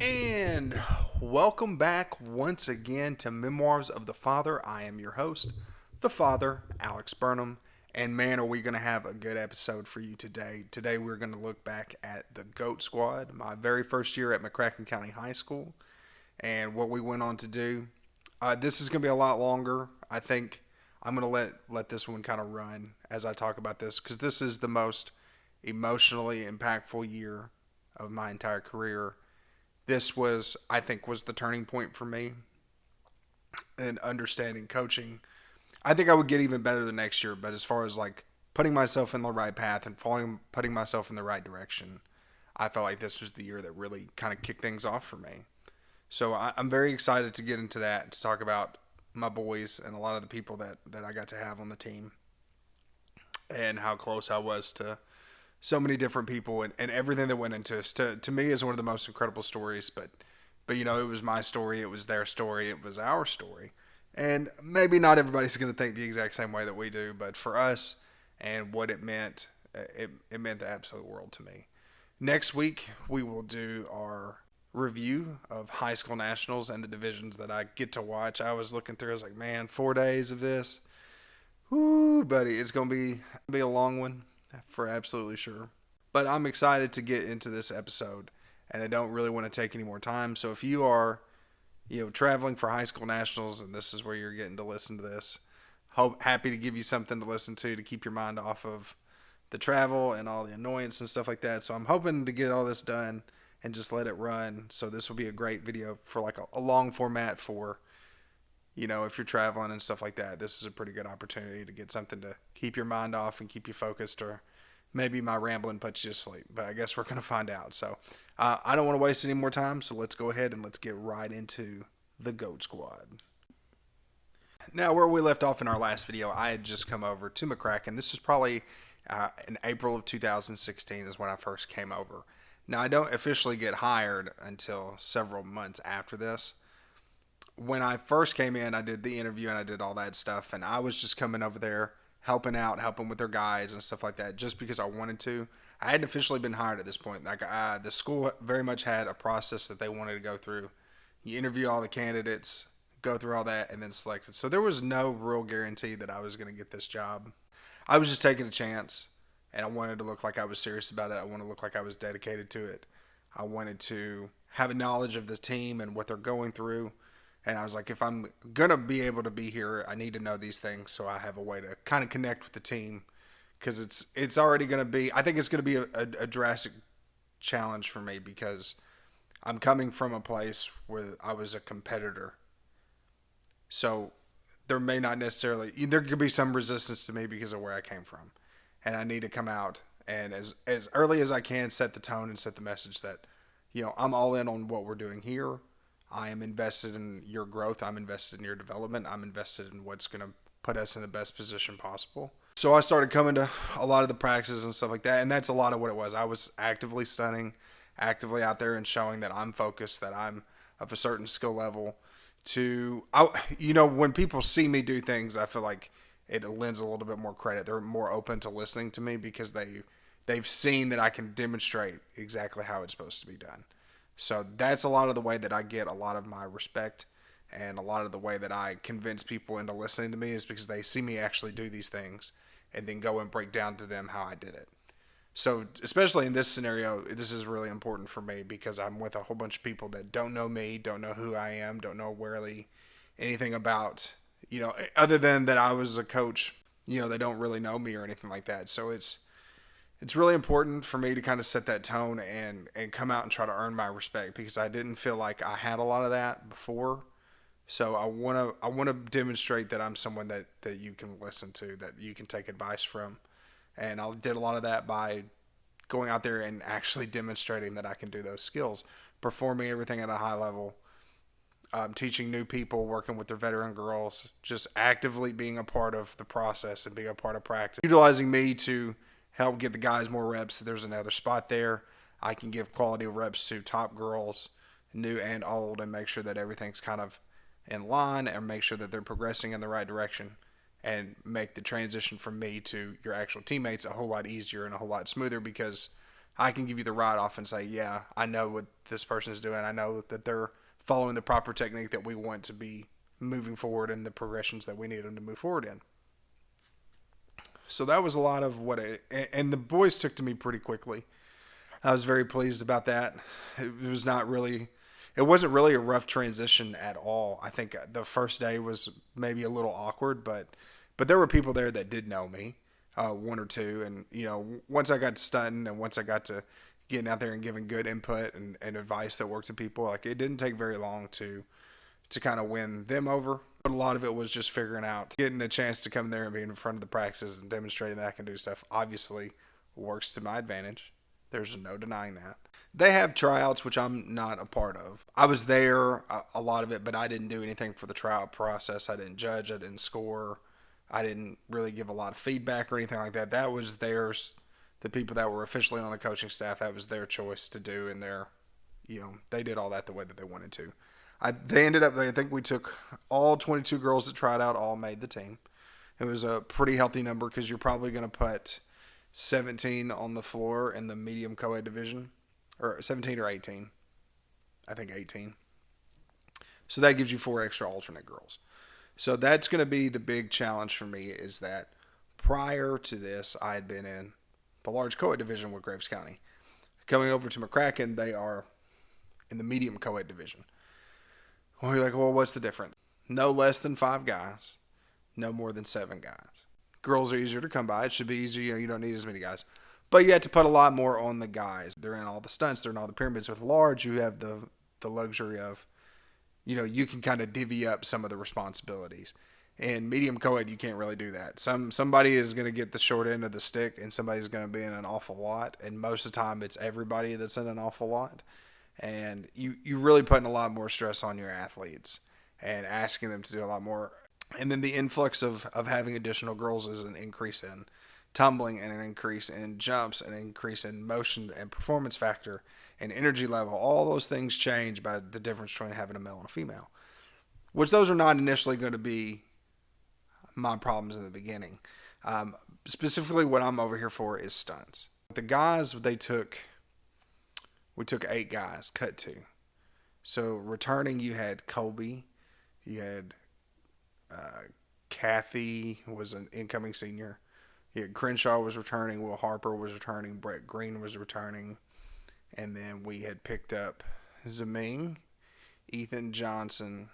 And welcome back once again to Memoirs of the Father. I am your host, the Father, Alex Burnham. And man, are we going to have a good episode for you today. Today we're going to look back at the GOAT squad, my very first year at McCracken County High School, and what we went on to do. This is going to be a lot longer. I think I'm going to let this one kind of run as I talk about this, because this is the most emotionally impactful year of my entire career. This was, I think, was the turning point for me in understanding coaching. I think I would get even better the next year, but as far as like putting myself in the right path and putting myself in the right direction, I felt like this was the year that really kind of kicked things off for me. So I'm very excited to get into that, to talk about my boys and a lot of the people that I got to have on the team and how close I was to so many different people and everything that went into it. To me is one of the most incredible stories, but you know, it was my story, it was their story, it was our story. And maybe not everybody's going to think the exact same way that we do, but for us and what it meant the absolute world to me. Next week, we will do our review of high school nationals and the divisions that I get to watch. I was looking through, I was like, man, 4 days of this. Whoo, buddy, it's going to be a long one for absolutely sure. But I'm excited to get into this episode, and I don't really want to take any more time. So if you are, traveling for high school nationals, and this is where you're getting to listen to this, happy to give you something to listen to keep your mind off of the travel and all the annoyance and stuff like that. So I'm hoping to get all this done and just let it run. So this will be a great video for like a long format for, if you're traveling and stuff like that. This is a pretty good opportunity to get something to keep your mind off and keep you focused, or maybe my rambling puts you to sleep, but I guess we're going to find out. So I don't want to waste any more time, so let's go ahead and let's get right into the GOAT squad. Now, where we left off in our last video, I had just come over to McCracken. This is probably in April of 2016 is when I first came over. Now, I don't officially get hired until several months after this. When I first came in, I did the interview and I did all that stuff, and I was just coming over there helping out, helping with their guys and stuff like that, just because I wanted to. I hadn't officially been hired at this point. Like the school very much had a process that they wanted to go through. You interview all the candidates, go through all that, and then select it. So there was no real guarantee that I was going to get this job. I was just taking a chance, and I wanted to look like I was serious about it. I wanted to look like I was dedicated to it. I wanted to have a knowledge of the team and what they're going through. And I was like, if I'm going to be able to be here, I need to know these things so I have a way to kind of connect with the team, because it's already going to be, I think it's going to be a drastic challenge for me, because I'm coming from a place where I was a competitor. So there may not necessarily, there could be some resistance to me because of where I came from. And I need to come out and as early as I can set the tone and set the message that, I'm all in on what we're doing here. I am invested in your growth. I'm invested in your development. I'm invested in what's going to put us in the best position possible. So I started coming to a lot of the practices and stuff like that. And that's a lot of what it was. I was actively studying, actively out there and showing that I'm focused, that I'm of a certain skill level when people see me do things, I feel like it lends a little bit more credit. They're more open to listening to me because they've seen that I can demonstrate exactly how it's supposed to be done. So that's a lot of the way that I get a lot of my respect, and a lot of the way that I convince people into listening to me is because they see me actually do these things and then go and break down to them how I did it. So especially in this scenario, this is really important for me because I'm with a whole bunch of people that don't know me, don't know who I am, don't know really anything about, other than that I was a coach. They don't really know me or anything like that. So it's really important for me to kind of set that tone and come out and try to earn my respect, because I didn't feel like I had a lot of that before. So I want to demonstrate that I'm someone that you can listen to, that you can take advice from. And I did a lot of that by going out there and actually demonstrating that I can do those skills, performing everything at a high level, teaching new people, working with their veteran girls, just actively being a part of the process and being a part of practice, utilizing me to help get the guys more reps. If there's another spot there, I can give quality reps to top girls, new and old, and make sure that everything's kind of in line and make sure that they're progressing in the right direction, and make the transition from me to your actual teammates a whole lot easier and a whole lot smoother, because I can give you the write off and say, yeah, I know what this person is doing. I know that they're following the proper technique that we want to be moving forward in the progressions that we need them to move forward in. So that was a lot of what it, and the boys took to me pretty quickly. I was very pleased about that. It was not really, it wasn't really a rough transition at all. I think the first day was maybe a little awkward, but there were people there that did know me, one or two, and once I got to stunting and once I got to getting out there and giving good input and advice that worked to people, like it didn't take very long to kind of win them over. But a lot of it was just figuring out, getting a chance to come there and be in front of the practices and demonstrating that I can do stuff. Obviously, works to my advantage. There's no denying that. They have tryouts, which I'm not a part of. I was there a lot of it, but I didn't do anything for the tryout process. I didn't judge. I didn't score. I didn't really give a lot of feedback or anything like that. That was theirs. The people that were officially on the coaching staff, that was their choice to do, and they did all that the way that they wanted to. They ended up, I think we took all 22 girls that tried out, all made the team. It was a pretty healthy number because you're probably going to put 17 on the floor in the medium co-ed division, or 17 or 18. I think 18. So that gives you 4 extra alternate girls. So that's going to be the big challenge for me, is that prior to this, I had been in the large co-ed division with Graves County. Coming over to McCracken, they are in the medium co-ed division. Well, you're like, well, what's the difference? No less than 5 guys, no more than 7 guys. Girls are easier to come by. It should be easier. You don't need as many guys. But you have to put a lot more on the guys. They're in all the stunts. They're in all the pyramids. With large, you have the luxury of, you can kind of divvy up some of the responsibilities. In medium co-ed, you can't really do that. Somebody is going to get the short end of the stick, and somebody's going to be in an awful lot. And most of the time, it's everybody that's in an awful lot. And you're really putting a lot more stress on your athletes and asking them to do a lot more. And then the influx of having additional girls is an increase in tumbling and an increase in jumps, an increase in motion and performance factor and energy level. All those things change by the difference between having a male and a female, which those are not initially going to be my problems in the beginning. Specifically, what I'm over here for is stunts. The guys, we took 8 guys, cut 2. So returning, you had Colby, you had Kathy was an incoming senior. You had Crenshaw was returning, Will Harper was returning, Brett Green was returning, and then we had picked up Zaming, Ethan Johnson,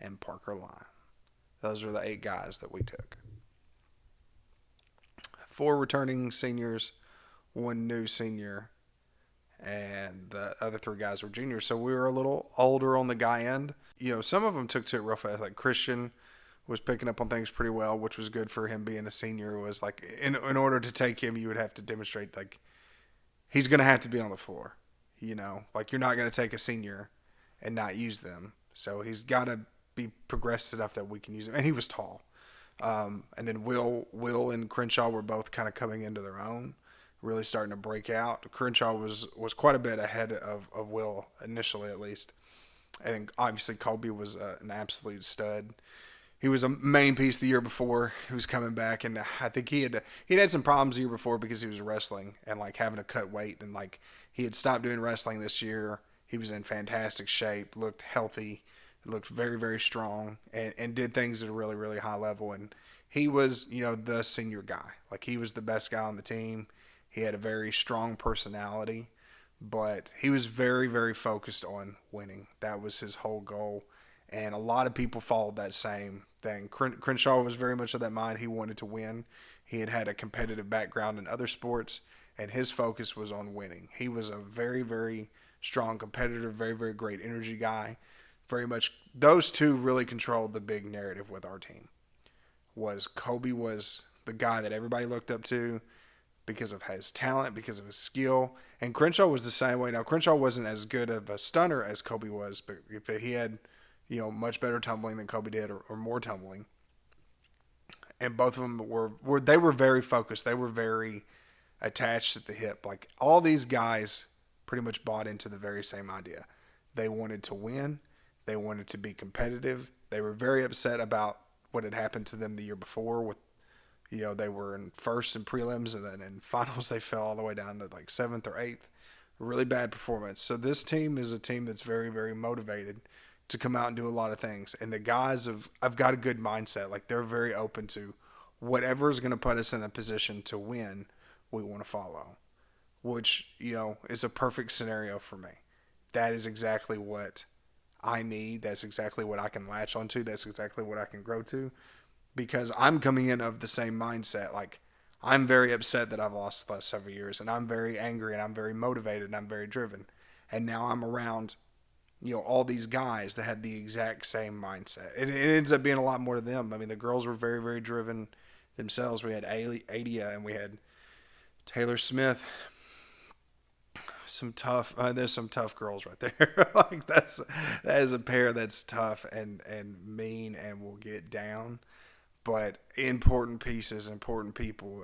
and Parker Lyon. Those were the 8 guys that we took. 4 returning seniors, 1 new senior, and the other 3 guys were juniors. So we were a little older on the guy end. Some of them took to it real fast. Like Christian was picking up on things pretty well, which was good for him being a senior. Was like, in order to take him, you would have to demonstrate, like, he's going to have to be on the floor. Like, you're not going to take a senior and not use them. So he's got to be progressed enough that we can use him. And he was tall. And then Will and Crenshaw were both kind of coming into their own, really starting to break out. Crenshaw was quite a bit ahead of Will initially, at least. And obviously Colby was an absolute stud. He was a main piece the year before. He was coming back, and I think he'd had some problems the year before because he was wrestling and like having to cut weight, and like he had stopped doing wrestling this year. He was in fantastic shape, looked healthy, looked very, very strong, and did things at a really, really high level. And he was, the senior guy. Like, he was the best guy on the team. He had a very strong personality, but he was very, very focused on winning. That was his whole goal. And a lot of people followed that same thing. Crenshaw was very much of that mind. He wanted to win. He had a competitive background in other sports, and his focus was on winning. He was a very, very strong competitor, very, very great energy guy. Very much, those two really controlled the big narrative with our team. Kobe was the guy that everybody looked up to because of his talent, because of his skill. And Crenshaw was the same way. Now, Crenshaw wasn't as good of a stunner as Kobe was, but he had much better tumbling than Kobe did, or more tumbling. And both of them were very focused. They were very attached at the hip. Like, all these guys pretty much bought into the very same idea. They wanted to win. They wanted to be competitive. They were very upset about what had happened to them the year before with, They were in first in prelims, and then in finals they fell all the way down to like seventh or eighth. Really bad performance. So this team is a team that's very, very motivated to come out and do a lot of things. And the guys have got a good mindset. Like they're very open to whatever is going to put us in a position to win. We want to follow, which is a perfect scenario for me. That is exactly what I need. That's exactly what I can latch onto. That's exactly what I can grow to, because I'm coming in of the same mindset. Like I'm very upset that I've lost the last several years, and I'm very angry, and I'm very motivated, and I'm very driven. And now I'm around, all these guys that had the exact same mindset. It ends up being a lot more to them. I mean, the girls were very, very driven themselves. We had Adia and we had Taylor Smith. There's some tough girls right there. Like that is a pair that's tough and mean and will get down, but important pieces, important people.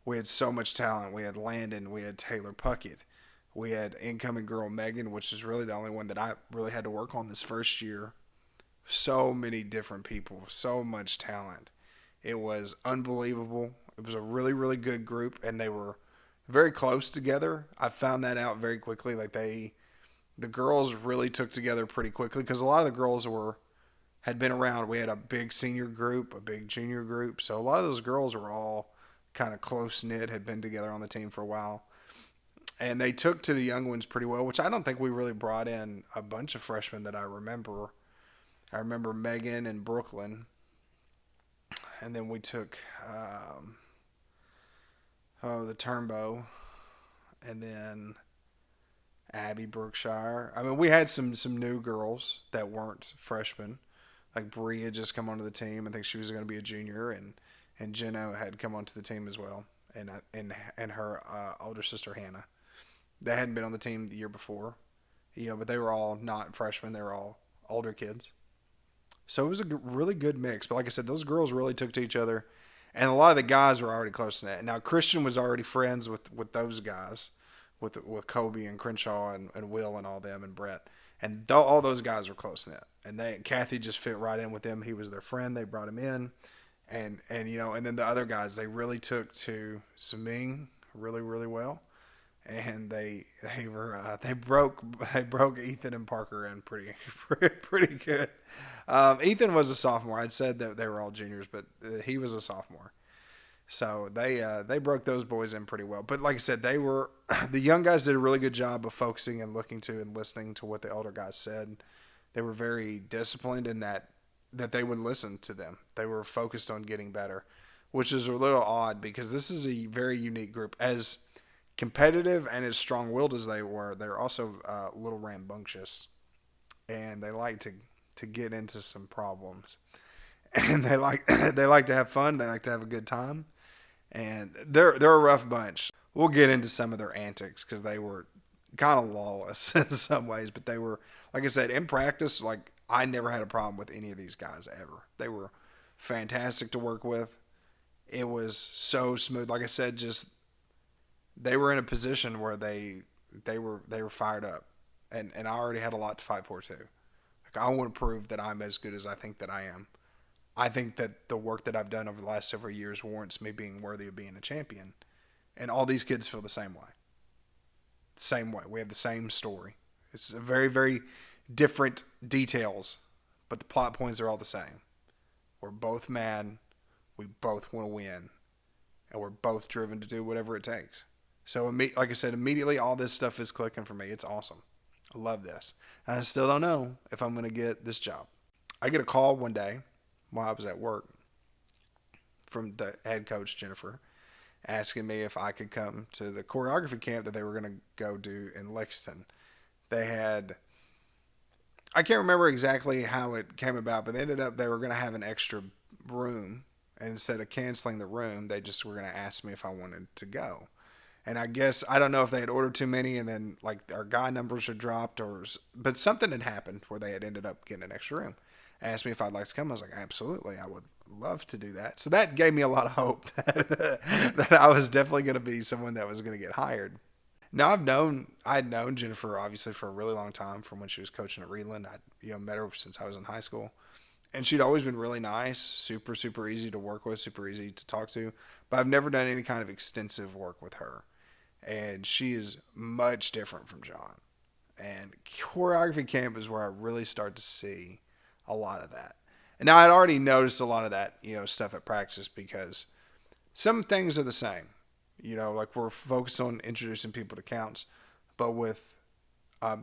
We had so much talent. We had Landon. We had Taylor Puckett. We had incoming girl Megan, which is really the only one that I really had to work on this first year. So many different people, so much talent. It was unbelievable. It was a really, really good group, and they were very close together. I found that out very quickly. Like the girls really took together pretty quickly, because a lot of the girls had been around. We had a big senior group, a big junior group, so a lot of those girls were all kind of close knit, had been together on the team for a while, and they took to the young ones pretty well. Which I don't think we really brought in a bunch of freshmen that I remember. I remember Megan and Brooklyn, and then we took the Turnbow, and then Abby Brookshire. I mean, we had some new girls that weren't freshmen. Like Bree had just come onto the team. I think she was going to be a junior, and Jenna had come onto the team as well, and her older sister Hannah. They hadn't been on the team the year before, but they were all not freshmen. They were all older kids. So it was a really good mix. But like I said, those girls really took to each other, and a lot of the guys were already close to that. Now Christian was already friends with those guys, with Kobe and Crenshaw and Will and all them and Brett, and all those guys were close knit. And Kathy just fit right in with them. He was their friend. They brought him in, and and then the other guys, they really took to Saming really, really well, and they broke Ethan and Parker in pretty good. Ethan was a sophomore. I'd said that they were all juniors, but he was a sophomore. So they broke those boys in pretty well. But like I said, the young guys did a really good job of focusing and looking to and listening to what the older guys said. They were very disciplined in that they would listen to them. They were focused on getting better, which is a little odd because this is a very unique group. As competitive and as strong-willed as they were, they're also a little rambunctious, and they like to get into some problems, and they like to have fun. They like to have a good time, and they're a rough bunch. We'll get into some of their antics because they were kind of lawless in some ways, but they were, like I said, in practice, like I never had a problem with any of these guys ever. They were fantastic to work with. It was so smooth. Like I said, just they were in a position where they were fired up, and I already had a lot to fight for too. Like I want to prove that I'm as good as I think that I am. I think that the work that I've done over the last several years warrants me being worthy of being a champion, and all these kids feel the same way. Same way. We have the same story. It's a very, very different details, but the plot points are all the same. We're both mad. We both want to win, and we're both driven to do whatever it takes. So, like I said, immediately all this stuff is clicking for me. It's awesome. I love this. And I still don't know if I'm going to get this job. I get a call one day while I was at work from the head coach, Jennifer, asking me if I could come to the choreography camp that they were going to go do in Lexington. I can't remember exactly how it came about, but they were going to have an extra room. And instead of canceling the room, they just were going to ask me if I wanted to go. And I guess, I don't know if they had ordered too many and then like our guy numbers had dropped, but something had happened where they had ended up getting an extra room. Asked me if I'd like to come. I was like, absolutely, I would love to do that. So that gave me a lot of hope that I was definitely going to be someone that was going to get hired. Now I'd known Jennifer obviously for a really long time from when she was coaching at Reedland. I'd met her since I was in high school, And she'd always been really nice, super, super easy to work with, super easy to talk to. But I've never done any kind of extensive work with her. And she is much different from John. And choreography camp is where I really start to see a lot of that. And now I'd already noticed a lot of that, stuff at practice because some things are the same. Like we're focused on introducing people to counts, but with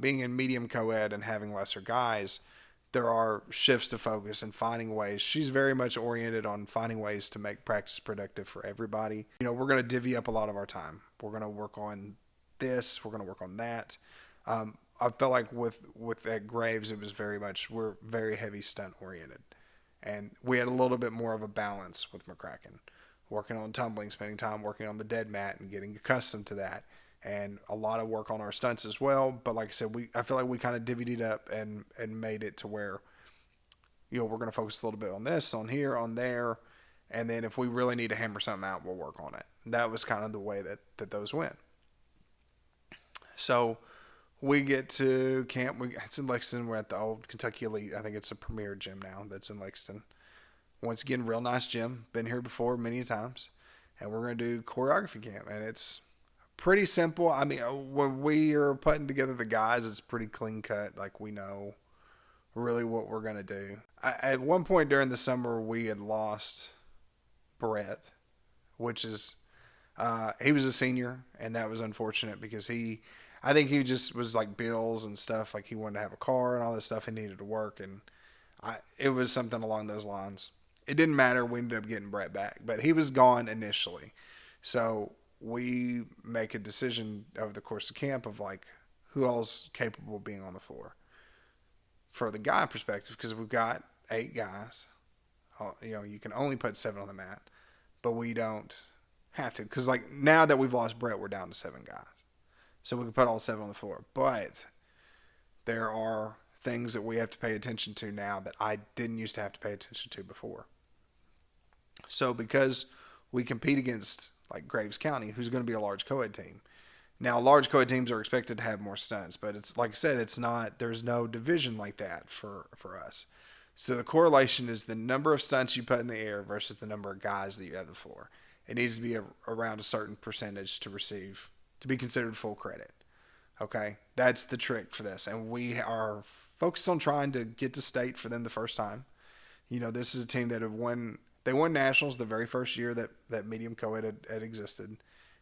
being in medium co-ed and having lesser guys, there are shifts to focus and finding ways. She's very much oriented on finding ways to make practice productive for everybody. We're going to divvy up a lot of our time. We're going to work on this. We're going to work on that. I felt like with at Graves, it was very much, we're very heavy stunt oriented. And we had a little bit more of a balance with McCracken. Working on tumbling, spending time working on the dead mat and getting accustomed to that. And a lot of work on our stunts as well. But like I said, I feel like we kind of divvied it up and made it to where, we're going to focus a little bit on this, on here, on there. And then if we really need to hammer something out, we'll work on it. And that was kind of the way that those went. So we get to camp. It's in Lexington. We're at the old Kentucky Elite. I think it's a premier gym now that's in Lexington. Once again, real nice gym. Been here before many times. And we're going to do choreography camp. And it's pretty simple. I mean, when we are putting together the guys, it's pretty clean cut. Like we know really what we're going to do. At one point during the summer, we had lost Brett, which is, he was a senior, and that was unfortunate because I think he just was like bills and stuff. Like he wanted to have a car and all this stuff. He needed to work, and it was something along those lines. It didn't matter. We ended up getting Brett back, but he was gone initially. So we make a decision over the course of camp of like who else capable of being on the floor for the guy perspective, because we've got 8 guys. You can only put 7 on the mat, but we don't have to, because like now that we've lost Brett, we're down to 7 guys, so we can put all 7 on the floor. But there are things that we have to pay attention to now that I didn't used to have to pay attention to before. So because we compete against like Graves County, who's going to be a large co-ed team. Now, large co-ed teams are expected to have more stunts, but it's like I said, there's no division like that for us. So the correlation is the number of stunts you put in the air versus the number of guys that you have on the floor. It needs to be around a certain percentage to be considered full credit. Okay, that's the trick for this, and we are focused on trying to get to state for them the first time. This is a team that they won nationals the very first year that medium co-ed had existed,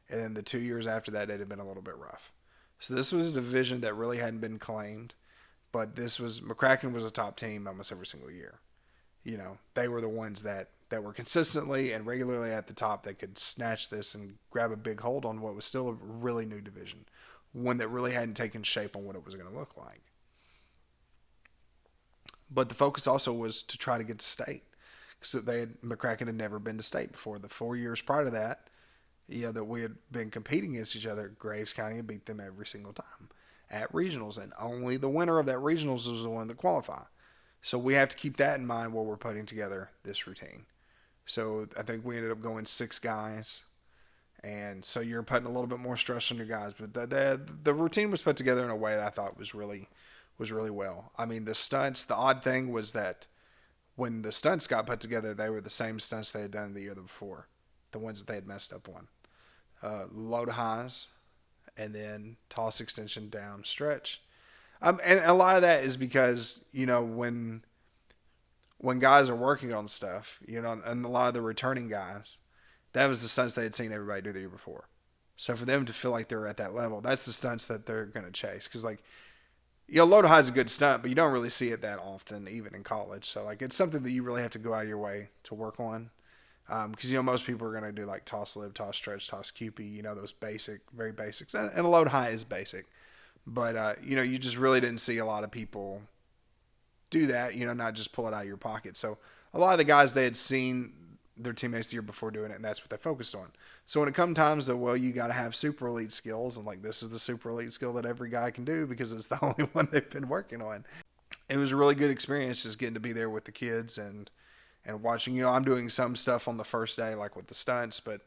and then the 2 years after that it had been a little bit rough. So this was a division that really hadn't been claimed, but McCracken was a top team almost every single year. They were the ones that were consistently and regularly at the top that could snatch this and grab a big hold on what was still a really new division, one that really hadn't taken shape on what it was going to look like. But the focus also was to try to get to state. So McCracken had never been to state before. The 4 years prior to that, that we had been competing against each other, Graves County had beat them every single time at regionals, and only the winner of that regionals was the one that qualified. So we have to keep that in mind while we're putting together this routine. So I think we ended up going 6 guys, and so you're putting a little bit more stress on your guys. But the routine was put together in a way that I thought was really well. I mean, the stunts. The odd thing was that when the stunts got put together, they were the same stunts they had done the year before, the ones that they had messed up on. Low to highs, and then toss extension down stretch. And a lot of that is because, when guys are working on stuff, and a lot of the returning guys, that was the stunts they had seen everybody do the year before. So for them to feel like they're at that level, that's the stunts that they're going to chase. Because low to high is a good stunt, but you don't really see it that often, even in college. So it's something that you really have to go out of your way to work on. Because most people are going to do like toss live, toss stretch, toss QP, those basic, very basics. And a low to high is basic. But, you just really didn't see a lot of people do that, not just pull it out of your pocket. So a lot of the guys, they had seen their teammates the year before doing it, and that's what they focused on. So when it comes times to, you got to have super elite skills, and this is the super elite skill that every guy can do because it's the only one they've been working on. It was a really good experience just getting to be there with the kids and watching. I'm doing some stuff on the first day, like with the stunts, but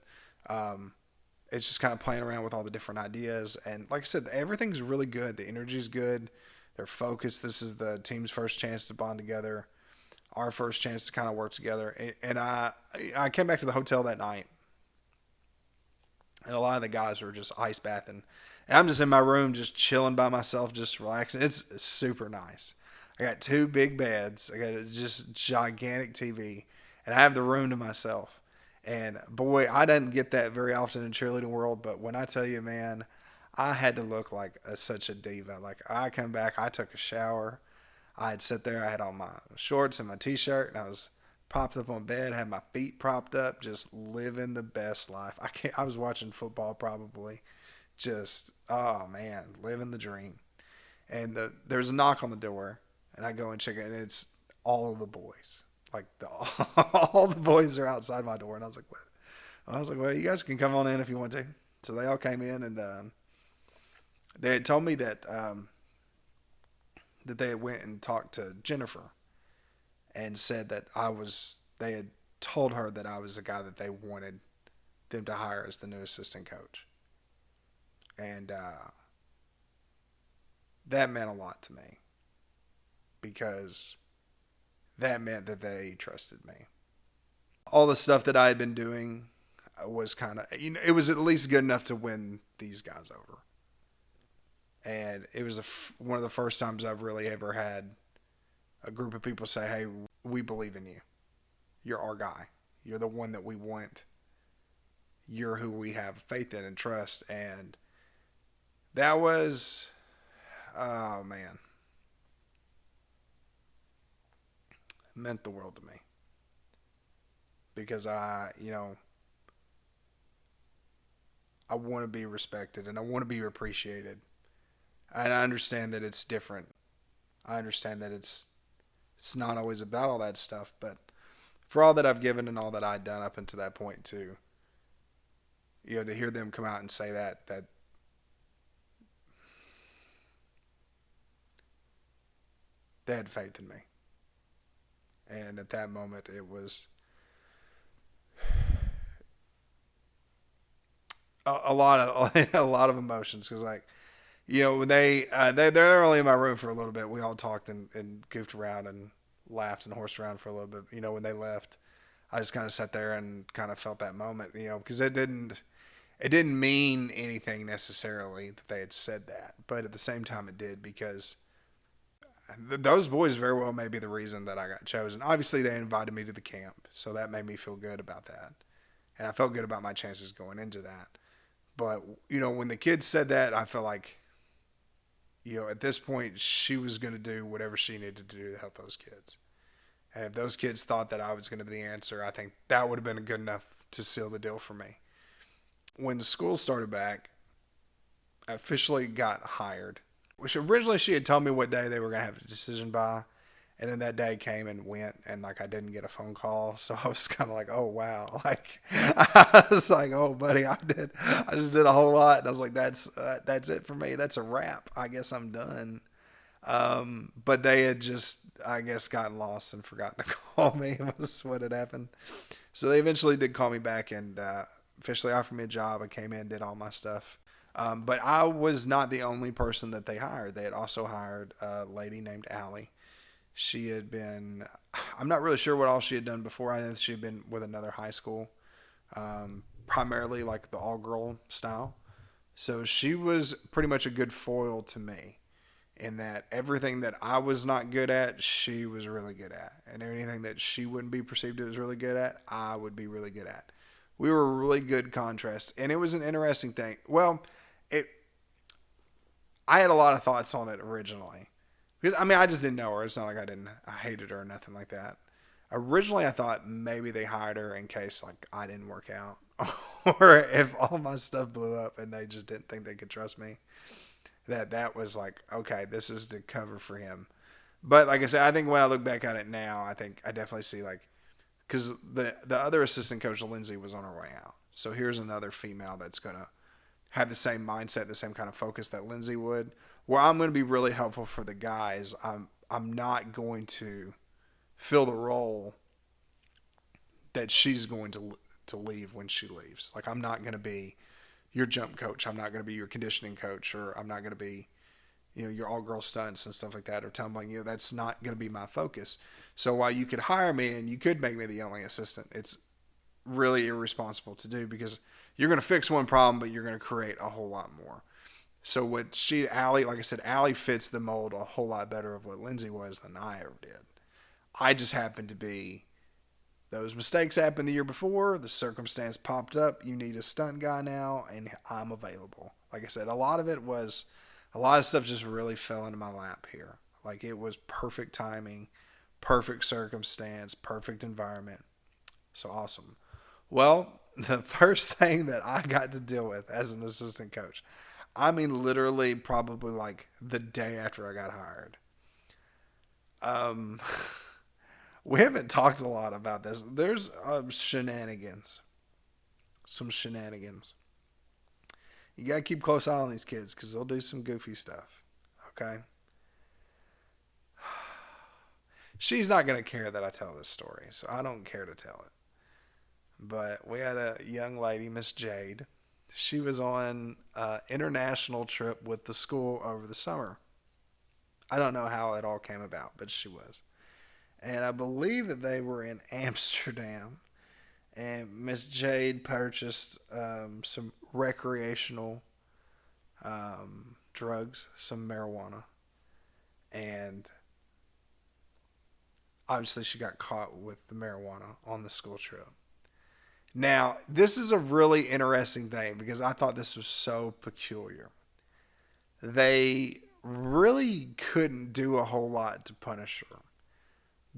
it's just kind of playing around with all the different ideas. And like I said, everything's really good. The energy's good. They're focused. This is the team's first chance to bond together. our first chance to kind of work together. And I came back to the hotel that night, and a lot of the guys were just ice bathing. And I'm just in my room, just chilling by myself, just relaxing. It's super nice. I got two big beds. I got a just gigantic TV, and I have the room to myself. And boy, I didn't get that very often in cheerleading world. But when I tell you, man, I had to look like such a diva. Like I come back, I took a shower. I had sit there. I had on my shorts and my t-shirt, and I was propped up on bed, had my feet propped up, just living the best life. I was watching football probably, just oh man, living the dream. And there's a knock on the door, and I go and check it, and it's all of the boys. Like all the boys are outside my door, and I was like, what? I was like, well, you guys can come on in if you want to. So they all came in, and they had told me that they had went and talked to Jennifer and said that they had told her that I was the guy that they wanted them to hire as the new assistant coach. And that meant a lot to me because that meant that they trusted me. All the stuff that I had been doing was kind of, it was at least good enough to win these guys over. And it was one of the first times I've really ever had a group of people say, hey, we believe in you. You're our guy. You're the one that we want. You're who we have faith in and trust. And that was, oh man, it meant the world to me. Because I want to be respected and I want to be appreciated. And I understand that it's different. I understand that it's not always about all that stuff, but for all that I've given and all that I'd done up until that point too, to hear them come out and say that they had faith in me. And at that moment it was a lot of a lot of emotions because when they're only in my room for a little bit. We all talked and goofed around and laughed and horsed around for a little bit. When they left, I just kind of sat there and kind of felt that moment. Because it didn't mean anything necessarily that they had said that, but at the same time it did because those boys very well may be the reason that I got chosen. Obviously, they invited me to the camp, so that made me feel good about that, and I felt good about my chances going into that. But when the kids said that, I felt like at this point, she was going to do whatever she needed to do to help those kids. And if those kids thought that I was going to be the answer, I think that would have been good enough to seal the deal for me. When school started back, I officially got hired, which originally she had told me what day they were going to have a decision by. And then that day came and went, and I didn't get a phone call, so I was kind of like, "Oh wow!" I was like, "Oh buddy, I just did a whole lot," and I was like, "That's it for me. That's a wrap. I guess I'm done." But they had just, I guess, gotten lost and forgotten to call me. Was what had happened. So they eventually did call me back and officially offered me a job. I came in, did all my stuff. But I was not the only person that they hired. They had also hired a lady named Allie. She had been, I'm not really sure what all she had done before. I know she had been with another high school, primarily like the all-girl style. So she was pretty much a good foil to me in that everything that I was not good at, she was really good at. And anything that she wouldn't be perceived as really good at, I would be really good at. We were a really good contrast. And it was an interesting thing. Well, I had a lot of thoughts on it originally. Because, I just didn't know her. It's not like I hated her or nothing like that. Originally, I thought maybe they hired her in case, I didn't work out. Or if all my stuff blew up and they just didn't think they could trust me. That was like, okay, this is the cover for him. But like I said, I think when I look back at it now, I think I definitely see, because the other assistant coach, Lindsay, was on her way out. So here's another female that's going to have the same mindset, the same kind of focus that Lindsay would. Where I'm going to be really helpful for the guys. I'm not going to fill the role that she's going to leave when she leaves. I'm not going to be your jump coach. I'm not going to be your conditioning coach, or I'm not going to be, your all-girl stunts and stuff like that, or tell them like, that's not going to be my focus. So while you could hire me and you could make me the only assistant, it's really irresponsible to do because you're going to fix one problem, but you're going to create a whole lot more. So Allie, like I said, Allie fits the mold a whole lot better of what Lindsay was than I ever did. I just happened to be, those mistakes happened the year before, the circumstance popped up, you need a stunt guy now, and I'm available. Like I said, a lot of stuff just really fell into my lap here. Like it was perfect timing, perfect circumstance, perfect environment. So awesome. Well, the first thing that I got to deal with as an assistant coach, I mean, literally probably like the day after I got hired. Um, we haven't talked a lot about this. There's shenanigans. Some shenanigans. You gotta keep close eye on these kids because they'll do some goofy stuff. Okay? She's not gonna care that I tell this story, so I don't care to tell it. But we had a young lady, Miss Jade. She was on an international trip with the school over the summer. I don't know how it all came about, but she was. And I believe that they were in Amsterdam. And Miss Jade purchased some recreational drugs, some marijuana. And obviously she got caught with the marijuana on the school trip. Now, this is a really interesting thing because I thought this was so peculiar. They really couldn't do a whole lot to punish her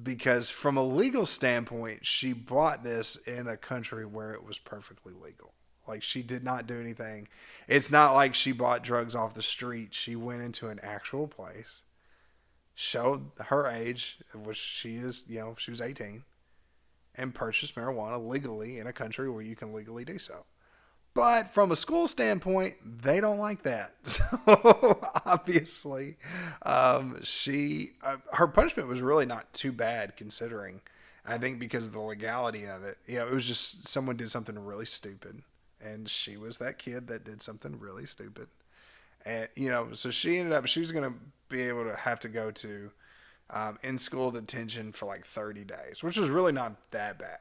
because from a legal standpoint, she bought this in a country where it was perfectly legal. Like she did not do anything. It's not like she bought drugs off the street. She went into an actual place, showed her age, which she is, she was 18, and purchased marijuana legally in a country where you can legally do so. But from a school standpoint, they don't like that. So obviously, her punishment was really not too bad considering. I think because of the legality of it, it was just someone did something really stupid, and she was that kid that did something really stupid, and so she was gonna be able to have to go to in school detention for like 30 days, which was really not that bad,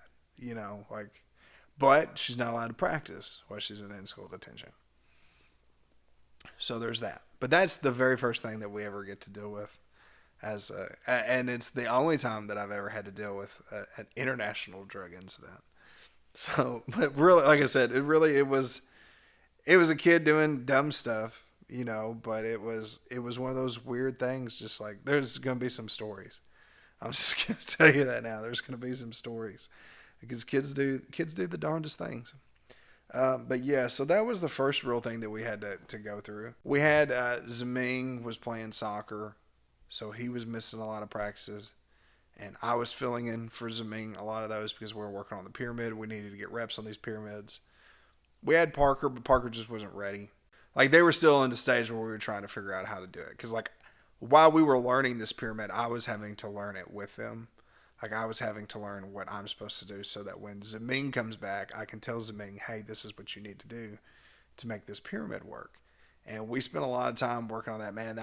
but she's not allowed to practice while she's in school detention. So there's that. But that's the very first thing that we ever get to deal with and it's the only time that I've ever had to deal with an international drug incident. So, but really, like I said, it was a kid doing dumb stuff, but it was one of those weird things. Just like there's going to be some stories. I'm just going to tell you that now. There's going to be some stories because kids do the darndest things. But yeah, so that was the first real thing that we had to go through. We had Zeming was playing soccer, so he was missing a lot of practices. And I was filling in for Zeming a lot of those because we were working on the pyramid. We needed to get reps on these pyramids. We had Parker, but Parker just wasn't ready. Like they were still in the stage where we were trying to figure out how to do it. Because like while we were learning this pyramid, I was having to learn it with them. Like I was having to learn what I'm supposed to do so that when Zeming comes back, I can tell Zeming, hey, this is what you need to do to make this pyramid work. And we spent a lot of time working on that, man.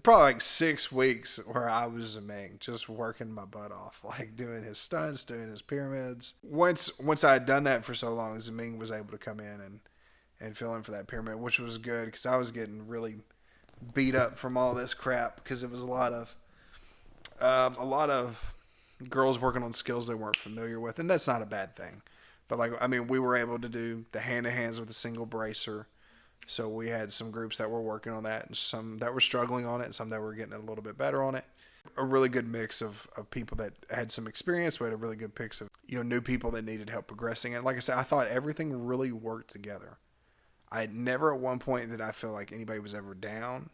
Probably like 6 weeks where I was Zeming, just working my butt off, like doing his stunts, doing his pyramids. Once I had done that for so long, Zeming was able to come in and fill in for that pyramid, which was good because I was getting really beat up from all this crap because it was a lot of girls working on skills they weren't familiar with, and that's not a bad thing. But we were able to do the hand-to-hands with a single bracer. So we had some groups that were working on that and some that were struggling on it and some that were getting a little bit better on it. A really good mix of people that had some experience. We had a really good mix of new people that needed help progressing. And like I said, I thought everything really worked together. I never at one point did I feel like anybody was ever down.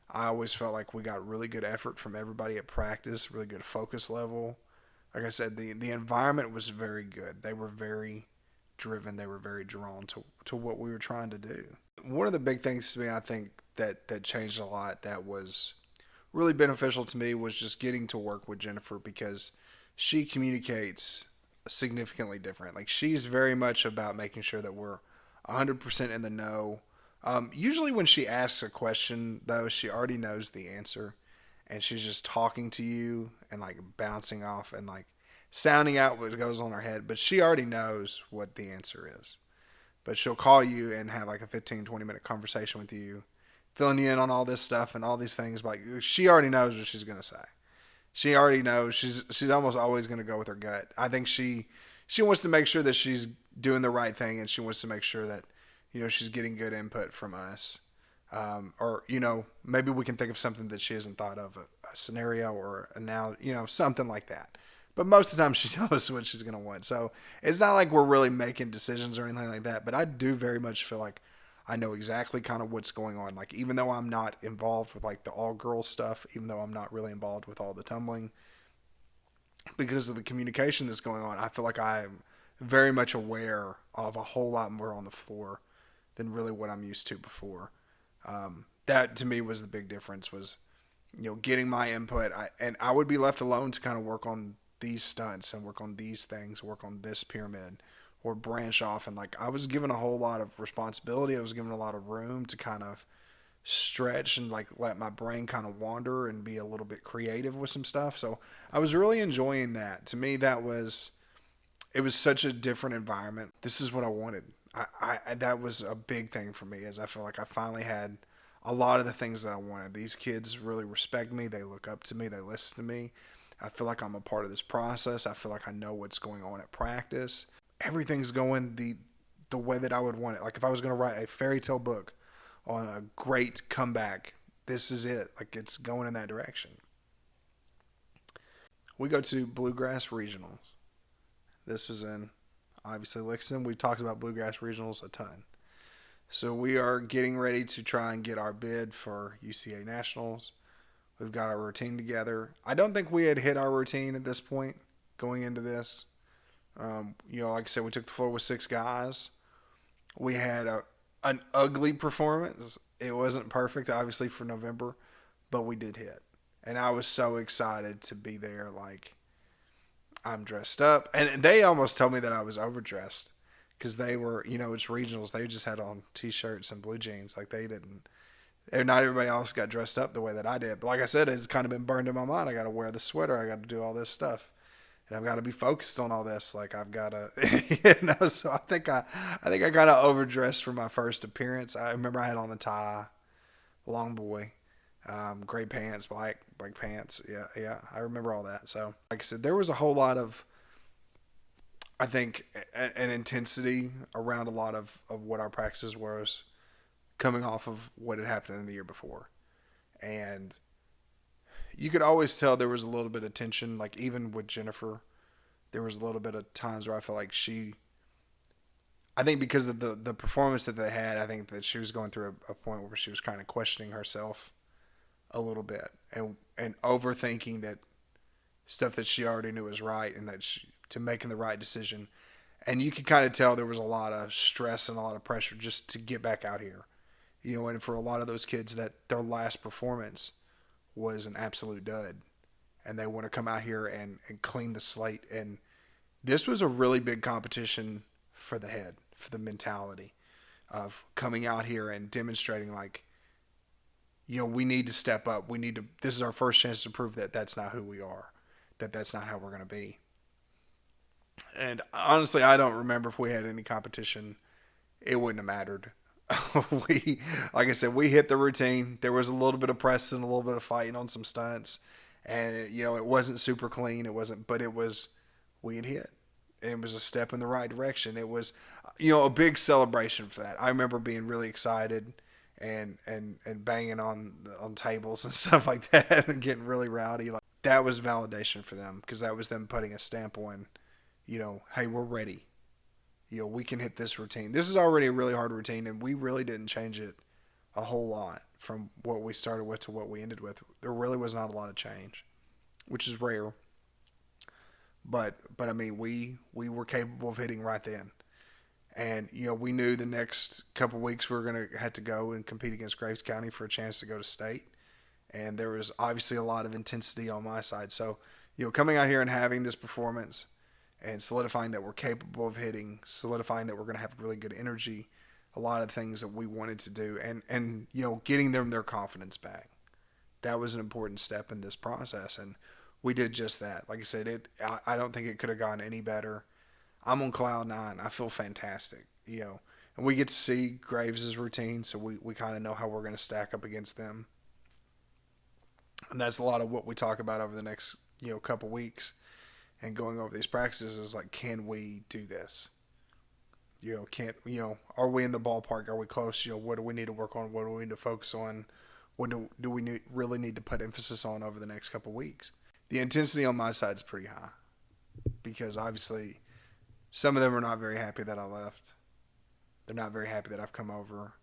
I always felt like we got really good effort from everybody at practice, really good focus level. Like I said, the environment was very good. They were very driven. They were very drawn to what we were trying to do. One of the big things to me, I think, that changed a lot that was really beneficial to me was just getting to work with Jennifer because she communicates significantly different. Like she's very much about making sure that we're 100% in the know Usually when she asks a question, though, she already knows the answer, and she's just talking to you and like bouncing off and like sounding out what goes on her head. But she already knows what the answer is. But she'll call you and have like a 15, 20-minute conversation with you, filling you in on all this stuff and all these things. Like she already knows what she's gonna say. She already knows. She's almost always gonna go with her gut. I think she wants to make sure that she's doing the right thing, and she wants to make sure that she's getting good input from us. Or maybe we can think of something that she hasn't thought of, a scenario or a now, something like that. But most of the time, she knows what she's gonna want. So it's not like we're really making decisions or anything like that. But I do very much feel like I know exactly kind of what's going on. Like even though I'm not involved with like the all girls stuff, even though I'm not really involved with all the tumbling, because of the communication that's going on, I feel like I'm very much aware of a whole lot more on the floor than really what I'm used to before. That to me was the big difference, was getting my input. And I would be left alone to kind of work on these stunts and work on these things, work on this pyramid, or branch off. And like I was given a whole lot of responsibility. I was given a lot of room to kind of stretch and like let my brain kind of wander and be a little bit creative with some stuff. So I was really enjoying that. To me, it was such a different environment. This is what I wanted. That was a big thing for me, as I feel like I finally had a lot of the things that I wanted. These kids really respect me. They look up to me. They listen to me. I feel like I'm a part of this process. I feel like I know what's going on at practice. Everything's going the way that I would want it. Like if I was going to write a fairy tale book on a great comeback, this is it. Like it's going in that direction. We go to Bluegrass Regionals. This was in obviously Lexington. We've talked about Bluegrass Regionals a ton. So we are getting ready to try and get our bid for UCA Nationals. We've got our routine together. I don't think we had hit our routine at this point going into this. Like I said, we took the floor with 6 guys. We had an ugly performance. It wasn't perfect, obviously, for November, but we did hit. And I was so excited to be there. Like, I'm dressed up. And they almost told me that I was overdressed because they were, it's regionals. They just had on T-shirts and blue jeans. Like, they didn't. Not everybody else got dressed up the way that I did. But like I said, it's kind of been burned in my mind. I got to wear the sweater. I got to do all this stuff. And I've got to be focused on all this. Like I've got to, so I think I got overdressed for my first appearance. I remember I had on a tie, long boy, gray pants, black pants. Yeah. I remember all that. So like I said, there was a whole lot of, I think, an intensity around a lot of what our practices was coming off of what had happened in the year before. And you could always tell there was a little bit of tension. Like even with Jennifer, there was a little bit of times where I felt like I think because of the performance that they had, I think that she was going through a point where she was kind of questioning herself a little bit and overthinking that stuff that she already knew was right and that to making the right decision. And you could kind of tell there was a lot of stress and a lot of pressure just to get back out here. And for a lot of those kids, that their last performance was an absolute dud. And they want to come out here and clean the slate. And this was a really big competition for the head, for the mentality of coming out here and demonstrating like, we need to step up. This is our first chance to prove that that's not who we are, that that's not how we're going to be. And honestly, I don't remember if we had any competition. It wouldn't have mattered. Like I said, we hit the routine. There was a little bit of pressing, a little bit of fighting on some stunts, and it wasn't super clean. We had hit. It was a step in the right direction. It was, a big celebration for that. I remember being really excited and banging on tables and stuff like that and getting really rowdy. Like that was validation for them because that was them putting a stamp on, hey, we're ready. We can hit this routine. This is already a really hard routine, and we really didn't change it a whole lot from what we started with to what we ended with. There really was not a lot of change, which is rare. But I mean, we were capable of hitting right then. And, we knew the next couple of weeks we were going to have to go and compete against Graves County for a chance to go to state. And there was obviously a lot of intensity on my side. So, coming out here and having this performance and solidifying that we're capable of hitting, solidifying that we're going to have really good energy, a lot of things that we wanted to do, and getting them their confidence back. That was an important step in this process, and we did just that. Like I said, I don't think it could have gone any better. I'm on cloud nine. I feel fantastic, and we get to see Graves' routine, so we kind of know how we're going to stack up against them. And that's a lot of what we talk about over the next couple weeks and going over these practices is like, can we do this? Can't are we in the ballpark? Are we close? What do we need to work on? What do we need to focus on? What do we really need to put emphasis on over the next couple weeks? The intensity on my side is pretty high because obviously some of them are not very happy that I left. They're not very happy that I've come over.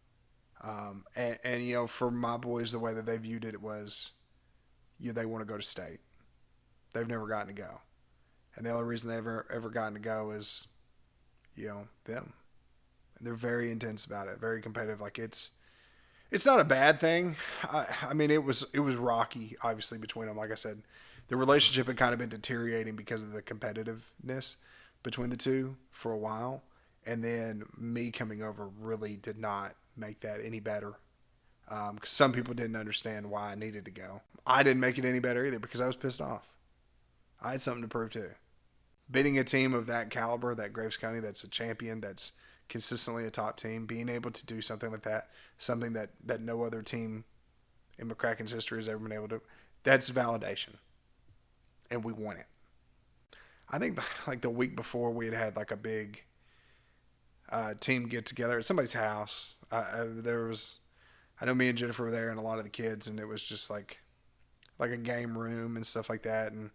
And for my boys, the way that they viewed it was, they want to go to state. They've never gotten to go, and the only reason they've ever gotten to go is, them. And they're very intense about it, very competitive. Like it's not a bad thing. I mean, it was rocky, obviously, between them. Like I said, the relationship had kind of been deteriorating because of the competitiveness between the two for a while, and then me coming over really did not make that any better. Because some people didn't understand why I needed to go. I didn't make it any better either because I was pissed off. I had something to prove too. Beating a team of that caliber, that Graves County, that's a champion, that's consistently a top team, being able to do something like that, something that no other team in McCracken's history has ever been able to, that's validation. And we won it. I think like the week before we had like a big team get together at somebody's house. I know me and Jennifer were there and a lot of the kids, and it was just like a game room and stuff like that. And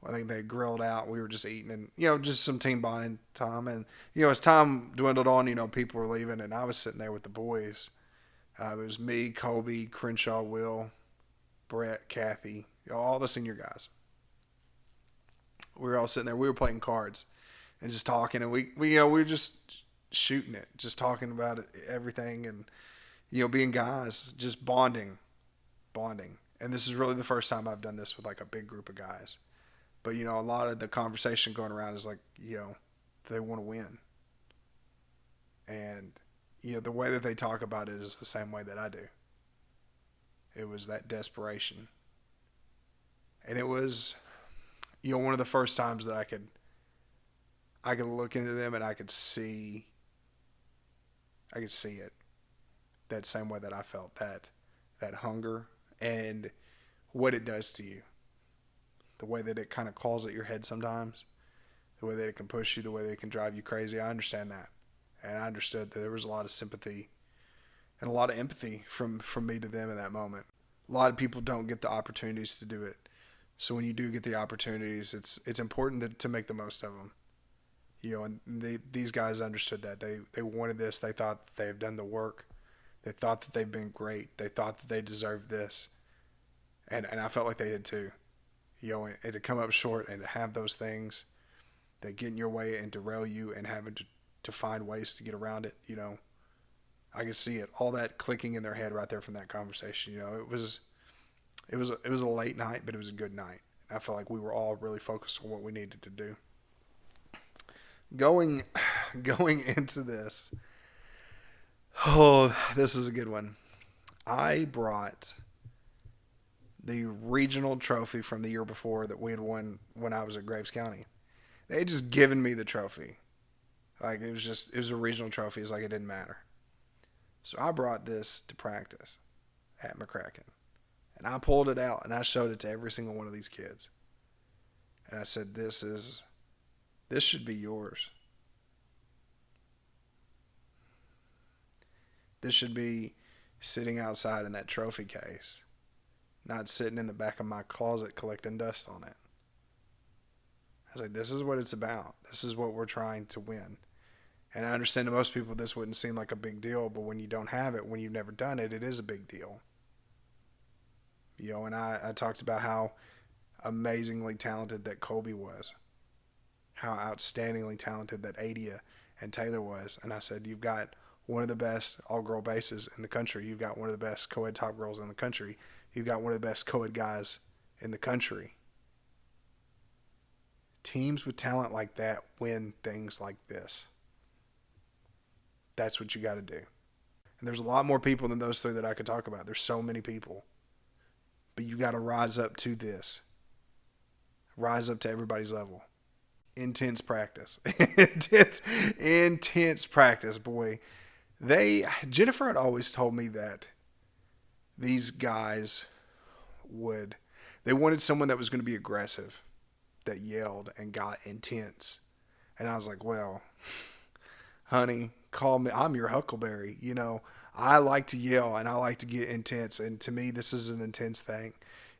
I think they grilled out. We were just eating and, just some team bonding time. And, as time dwindled on, people were leaving and I was sitting there with the boys. It was me, Colby, Crenshaw, Will, Brett, Kathy, all the senior guys. We were all sitting there. We were playing cards and just talking, and we were just shooting it, just talking about it, everything, and, being guys, just bonding. And this is really the first time I've done this with like a big group of guys. But, a lot of the conversation going around is like, they want to win. And, the way that they talk about it is the same way that I do. It was that desperation. And it was, one of the first times that I could look into them and I could see it that same way that I felt, that hunger and what it does to you. The way that it kind of claws at your head sometimes, the way that it can push you, the way that it can drive you crazy. I understand that. And I understood that there was a lot of sympathy and a lot of empathy from me to them in that moment. A lot of people don't get the opportunities to do it. So when you do get the opportunities, it's important to make the most of them. And these guys understood that. They wanted this. They thought that they've done the work. They thought that they've been great. They thought that they deserved this. And I felt like they did too. And to come up short and to have those things that get in your way and derail you and having to find ways to get around it, I could see it. All that clicking in their head right there from that conversation. It was a late night, but it was a good night. I felt like we were all really focused on what we needed to do. Going into this, this is a good one. I brought the regional trophy from the year before that we had won when I was at Graves County. They had just given me the trophy. Like it was a regional trophy. It's like it didn't matter. So I brought this to practice at McCracken. And I pulled it out and I showed it to every single one of these kids. And I said, this should be yours. This should be sitting outside in that trophy case, not sitting in the back of my closet collecting dust on it. I was like, this is what it's about. This is what we're trying to win. And I understand to most people this wouldn't seem like a big deal, but when you don't have it, when you've never done it, it is a big deal. And I talked about how amazingly talented that Colby was, how outstandingly talented that Adia and Taylor was. And I said, you've got one of the best all-girl bases in the country. You've got one of the best co-ed top girls in the country. You've got one of the best co-ed guys in the country. Teams with talent like that win things like this. That's what you got to do. And there's a lot more people than those three that I could talk about. There's so many people. But you got to rise up to this. Rise up to everybody's level. Intense practice. intense practice, boy. Jennifer had always told me that these guys they wanted someone that was going to be aggressive, that yelled and got intense. And I was like, well, honey, call me. I'm your Huckleberry. I like to yell and I like to get intense. And to me, this is an intense thing.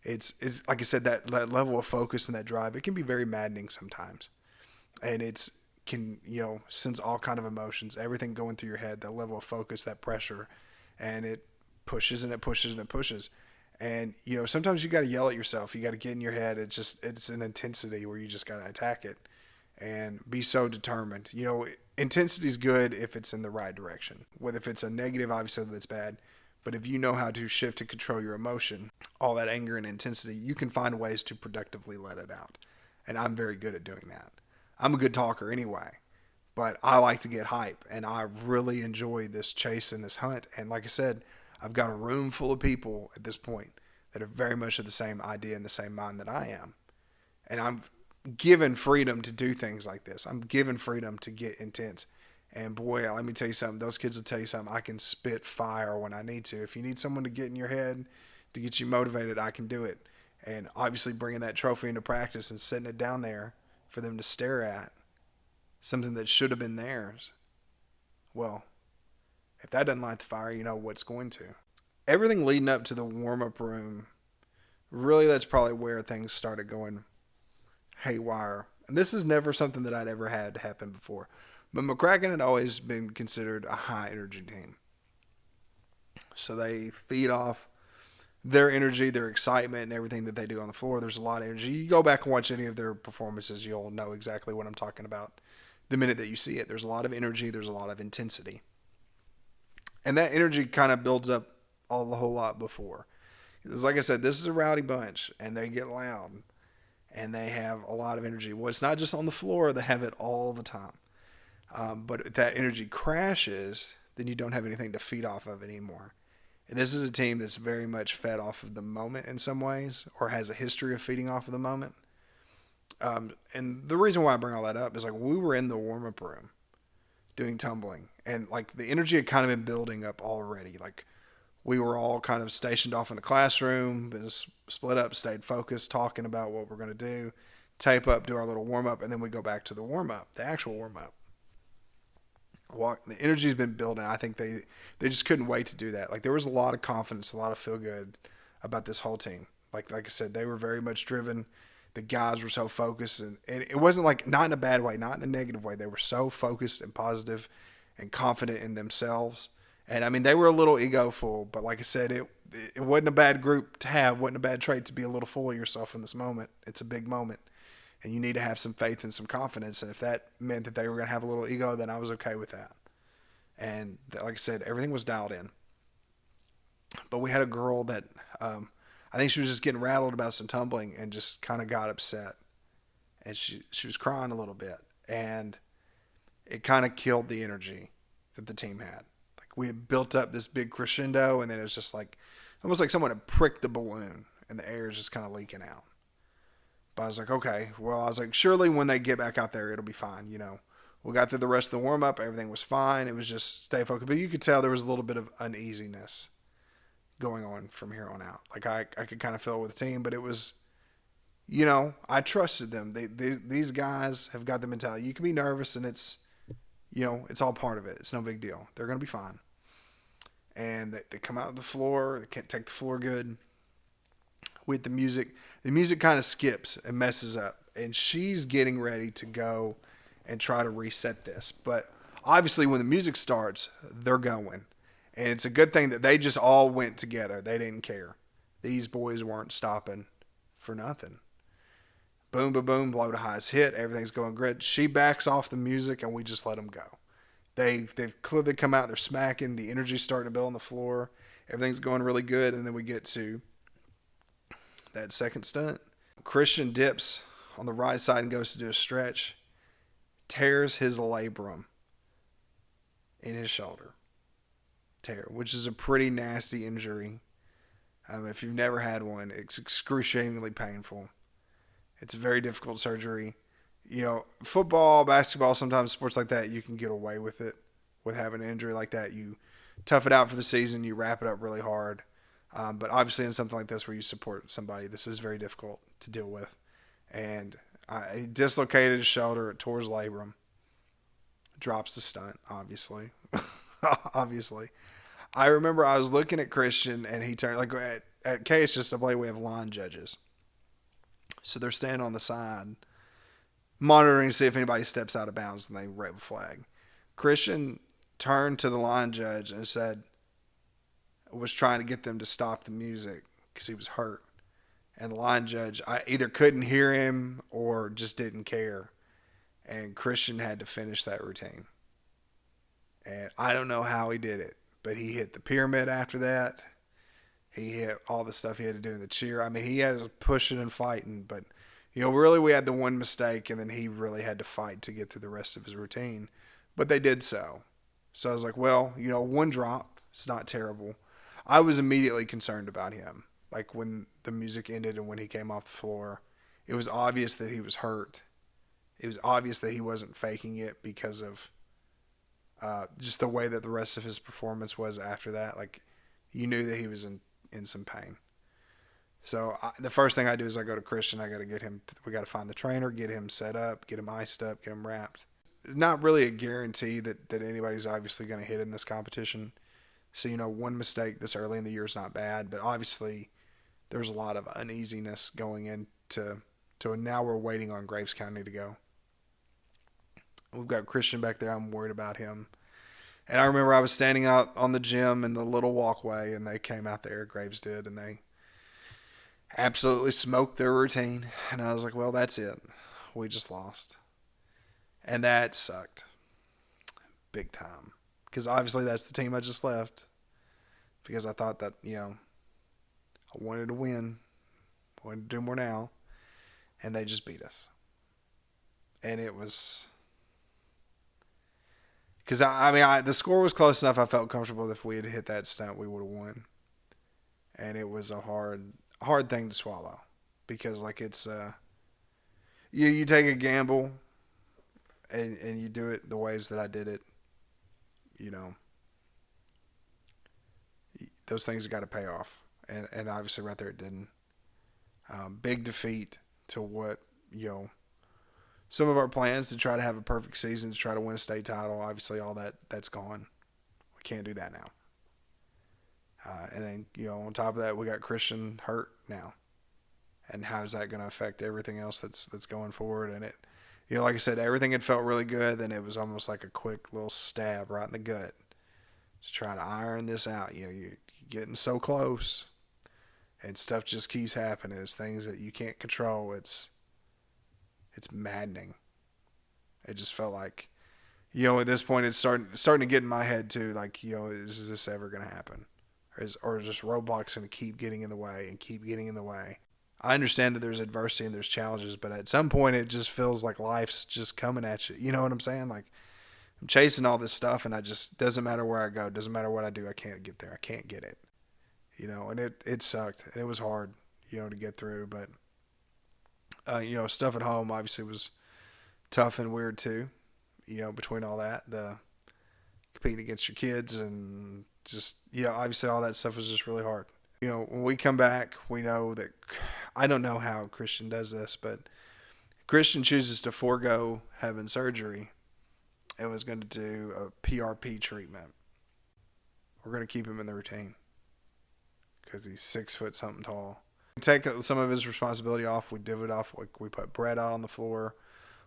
It's like I said, that level of focus and that drive, it can be very maddening sometimes. And sends all kind of emotions, everything going through your head, that level of focus, that pressure, and it pushes and it pushes and it pushes. And, sometimes you got to yell at yourself. You got to get in your head. It's an intensity where you just got to attack it and be so determined. Intensity is good if it's in the right direction. Whether if it's a negative, obviously that's bad. But if you know how to shift and control your emotion, all that anger and intensity, you can find ways to productively let it out. And I'm very good at doing that. I'm a good talker anyway, but I like to get hype, and I really enjoy this chase and this hunt. And like I said, I've got a room full of people at this point that are very much of the same idea and the same mind that I am. And I'm given freedom to do things like this. I'm given freedom to get intense. And boy, let me tell you something. Those kids will tell you something. I can spit fire when I need to. If you need someone to get in your head, to get you motivated, I can do it. And obviously bringing that trophy into practice and setting it down there for them to stare at, something that should have been theirs. Well, if that doesn't light the fire, you know what's going to. Everything leading up to the warm-up room, really that's probably where things started going haywire. And this is never something that I'd ever had happen before. But McCracken had always been considered a high-energy team. So they feed off their energy, their excitement, and everything that they do on the floor. There's a lot of energy. You go back and watch any of their performances, you'll know exactly what I'm talking about the minute that you see it. There's a lot of energy. There's a lot of intensity. And that energy kind of builds up a whole lot before. Because like I said, this is a rowdy bunch, and they get loud, and they have a lot of energy. Well, it's not just on the floor. They have it all the time. But if that energy crashes, then you don't have anything to feed off of anymore. And this is a team that's very much fed off of the moment in some ways, or has a history of feeding off of the moment. And the reason why I bring all that up is like we were in the warm-up room doing tumbling, and like the energy had kind of been building up already. Like we were all kind of stationed off in the classroom, been split up, stayed focused, talking about what we're going to do, tape up, do our little warm-up, and then we go back to the warm-up, the actual warm-up. The energy's been building. I think they just couldn't wait to do that. Like there was a lot of confidence, a lot of feel good about this whole team. Like I said, they were very much driven. The guys were so focused, and it wasn't like, not in a bad way, not in a negative way. They were so focused and positive and confident in themselves. And I mean, they were a little egoful, but like I said, it wasn't a bad group to have, wasn't a bad trait to be a little full of yourself in this moment. It's a big moment. And you need to have some faith and some confidence. And if that meant that they were going to have a little ego, then I was okay with that. And like I said, everything was dialed in. But we had a girl that I think she was just getting rattled about some tumbling and just kind of got upset. And she was crying a little bit. And it kind of killed the energy that the team had. Like we had built up this big crescendo, and then it was just like almost like someone had pricked the balloon and the air is just kind of leaking out. But I was like, okay, well, I was like, surely when they get back out there, it'll be fine. We got through the rest of the warm-up. Everything was fine. It was just stay focused. But you could tell there was a little bit of uneasiness going on from here on out. Like I could kind of feel it with the team, but it was, I trusted them. These guys have got the mentality. You can be nervous, and it's all part of it. It's no big deal. They're going to be fine. And they come out of the floor. They can't take the floor good. With the music kind of skips and messes up, and she's getting ready to go and try to reset this. But obviously when the music starts, they're going, and it's a good thing that they just all went together. They didn't care. These boys weren't stopping for nothing. Boom, boom, boom, low to highs hit. Everything's going good. She backs off the music, and we just let them go. They've clearly come out. They're smacking. The energy's starting to build on the floor. Everything's going really good, and then we get to that second stunt. Christian dips on the right side and goes to do a stretch, tears his labrum. in his shoulder tear, which is a pretty nasty injury. If you've never had one, it's excruciatingly painful. It's a very difficult surgery. Football, basketball, sometimes sports like that, you can get away with it, with having an injury like that. You tough it out for the season, you wrap it up really hard. But obviously in something like this where you support somebody, this is very difficult to deal with. And he dislocated his shoulder, it tore his labrum. Drops the stunt, obviously. Obviously. I remember I was looking at Christian and he turned, like at KHSAA we have line judges. So they're standing on the side monitoring to see if anybody steps out of bounds and they wave a flag. Christian turned to the line judge and was trying to get them to stop the music because he was hurt. And the line judge either couldn't hear him or just didn't care. And Christian had to finish that routine. And I don't know how he did it, but he hit the pyramid after that. He hit all the stuff he had to do in the cheer. I mean, he has pushing and fighting, but, really we had the one mistake, and then he really had to fight to get through the rest of his routine. But they did so. So I was like, well, one drop. It's not terrible. I was immediately concerned about him. Like when the music ended and when he came off the floor, it was obvious that he was hurt. It was obvious that he wasn't faking it because of just the way that the rest of his performance was after that. Like, you knew that he was in some pain. So the first thing I do is I go to Christian. I got to get him. We got to find the trainer, get him set up, get him iced up, get him wrapped. It's not really a guarantee that anybody's obviously going to hit in this competition. So, one mistake this early in the year is not bad, but obviously there's a lot of uneasiness going into now we're waiting on Graves County to go. We've got Christian back there. I'm worried about him. And I remember I was standing out on the gym in the little walkway, and they came out there, Graves did, and they absolutely smoked their routine. And I was like, well, that's it. We just lost. And that sucked. Big time. Because obviously that's the team I just left. Because I thought that, I wanted to win. I wanted to do more now. And they just beat us. And it was... Because, the score was close enough. I felt comfortable that if we had hit that stunt, we would have won. And it was a hard thing to swallow. Because, it's... You take a gamble, and you do it the ways that I did it. Those things got to pay off. And obviously right there it didn't. Big defeat to what, some of our plans to try to have a perfect season, to try to win a state title. Obviously all that's gone. We can't do that now. And then, on top of that, we got Christian hurt now. And how is that going to affect everything else that's going forward? And it, like I said, everything had felt really good. Then it was almost like a quick little stab right in the gut to try to iron this out. You're getting so close, and stuff just keeps happening. It's things that you can't control. It's maddening. It just felt like, at this point, it's starting to get in my head too. Like, is this ever going to happen, or is just roadblocks going to keep getting in the way and keep getting in the way? I understand that there's adversity and there's challenges, but at some point it just feels like life's just coming at you. You know what I'm saying? Like, I'm chasing all this stuff, and doesn't matter where I go, doesn't matter what I do, I can't get there. I can't get it. And it sucked. And it was hard, to get through. But, stuff at home obviously was tough and weird too. Between all that, the competing against your kids and just, obviously all that stuff was just really hard. When we come back, we know that, I don't know how Christian does this, but Christian chooses to forego having surgery and was going to do a PRP treatment. We're going to keep him in the routine because he's 6 foot something tall. We take some of his responsibility off. We divot off. We put bread out on the floor.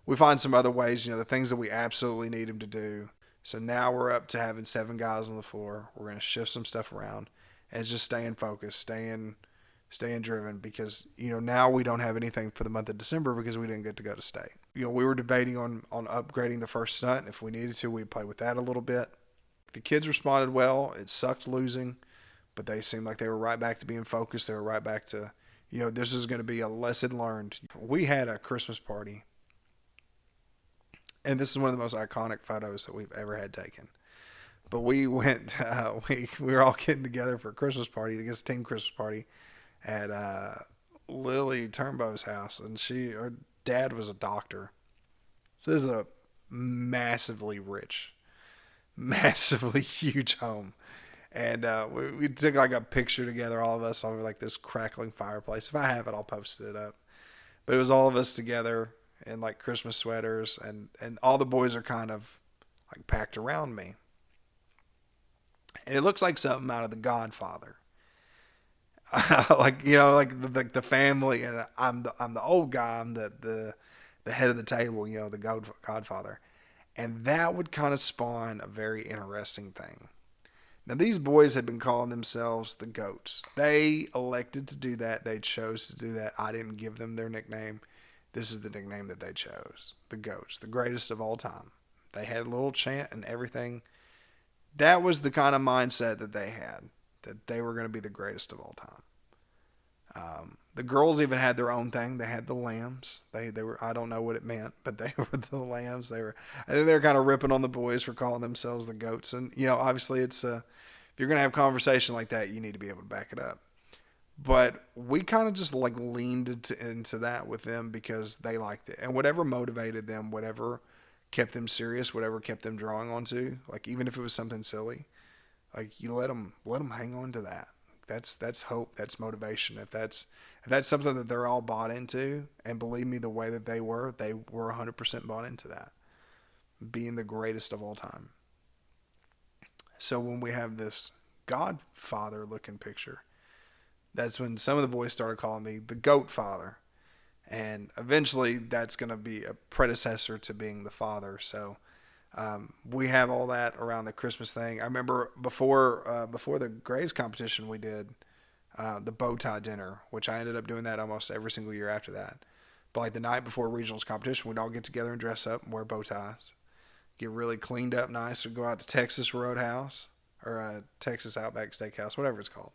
We find some other ways, the things that we absolutely need him to do. So now we're up to having 7 guys on the floor. We're going to shift some stuff around and just staying focused, staying driven, because, now we don't have anything for the month of December because we didn't get to go to state. We were debating on upgrading the first stunt. If we needed to, we'd play with that a little bit. The kids responded well. It sucked losing, but they seemed like they were right back to being focused. They were right back to, this is going to be a lesson learned. We had a Christmas party, and this is one of the most iconic photos that we've ever had taken. But we went, we were all getting together for a Christmas party, I guess team Christmas party at Lily Turnbow's house, and her dad was a doctor. So this is a massively rich, massively huge home. And we took like a picture together, all of us, over like this crackling fireplace. If I have it, I'll post it up. But it was all of us together in like Christmas sweaters, and all the boys are kind of like packed around me. And it looks like something out of The Godfather. Like, like the family, and I'm the old guy. I'm the head of the table. The Godfather, and that would kind of spawn a very interesting thing. Now, these boys had been calling themselves the Goats. They elected to do that. They chose to do that. I didn't give them their nickname. This is the nickname that they chose. The Goats, the greatest of all time. They had a little chant and everything. That was the kind of mindset that they had, that they were going to be the greatest of all time. The girls even had their own thing. They had the Lambs. They were, I don't know what it meant, but they were the Lambs. I think they were kind of ripping on the boys for calling themselves the Goats. And obviously if you're going to have a conversation like that, you need to be able to back it up. But we kind of just like leaned into that with them because they liked it, and whatever motivated them, whatever kept them serious, whatever kept them drawing onto, like even if it was something silly, like you let them hang on to that. That's hope. That's motivation. If that's something that they're all bought into, and believe me, the way that they were 100% bought into that, being the greatest of all time. So when we have this Godfather looking picture, that's when some of the boys started calling me the Goat Father. And eventually that's going to be a predecessor to being the father. So we have all that around the Christmas thing. I remember before the Graves competition, we did the bow tie dinner, which I ended up doing that almost every single year after that. But like the night before regionals competition, we'd all get together and dress up and wear bow ties, get really cleaned up nice. We'd go out to Texas Roadhouse or Texas Outback Steakhouse, whatever it's called,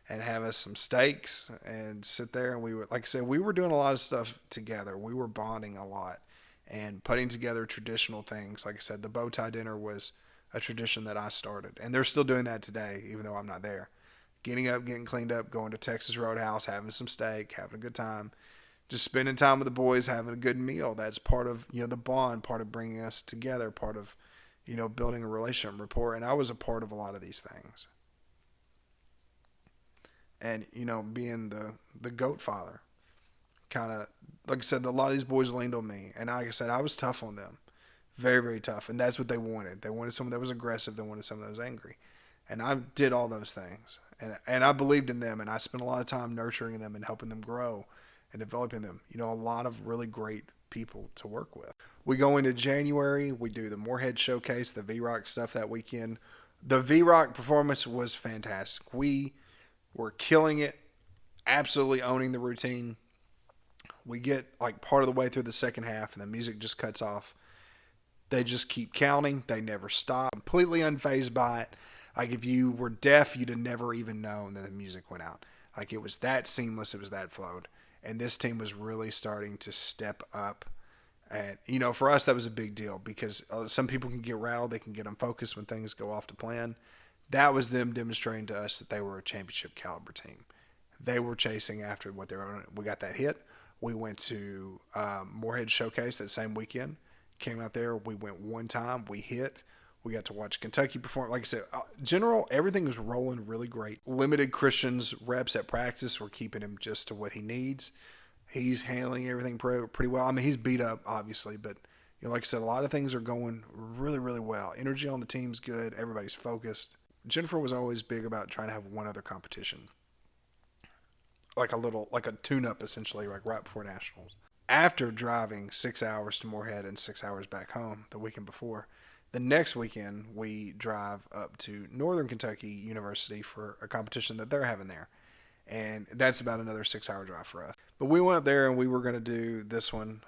and have us some steaks and sit there. And we would, like I said, we were doing a lot of stuff together. We were bonding a lot and putting together traditional things. Like I said, the bow tie dinner was a tradition that I started, and they're still doing that today, even though I'm not there. Getting up, getting cleaned up, going to Texas Roadhouse, having some steak, having a good time, just spending time with the boys, having a good meal. That's part of, the bond, part of bringing us together, part of, building a relationship, rapport. And I was a part of a lot of these things. And, being the Goat Father, kind of, like I said, a lot of these boys leaned on me. And like I said, I was tough on them. Very, very tough. And that's what they wanted. They wanted someone that was aggressive. They wanted someone that was angry. And I did all those things. And I believed in them. And I spent a lot of time nurturing them and helping them grow and developing them. A lot of really great people to work with. We go into January. We do the Moorhead Showcase, the V-Rock stuff that weekend. The V-Rock performance was fantastic. We were killing it, absolutely owning the routine. We get like part of the way through the second half and the music just cuts off. They just keep counting. They never stop. Completely unfazed by it. Like if you were deaf, you'd have never even known that the music went out. Like it was that seamless. It was that flowed. And this team was really starting to step up. And, for us, that was a big deal because some people can get rattled. They can get unfocused when things go off to plan. That was them demonstrating to us that they were a championship caliber team. They were chasing after what they were. We got that hit. We went to Moorhead Showcase that same weekend. Came out there. We went one time. We hit. We got to watch Kentucky perform. Like I said, general, everything was rolling really great. Limited Christian's reps at practice. We're keeping him just to what he needs. He's handling everything pretty well. I mean, he's beat up, obviously, but like I said, a lot of things are going really, really well. Energy on the team's good. Everybody's focused. Jennifer was always big about trying to have one other competition, like a tune-up, essentially, like right before nationals. After driving 6 hours to Moorhead and 6 hours back home the weekend before, the next weekend we drive up to Northern Kentucky University for a competition that they're having there. And that's about another 6 hour drive for us. But we went up there and we were going to do this one.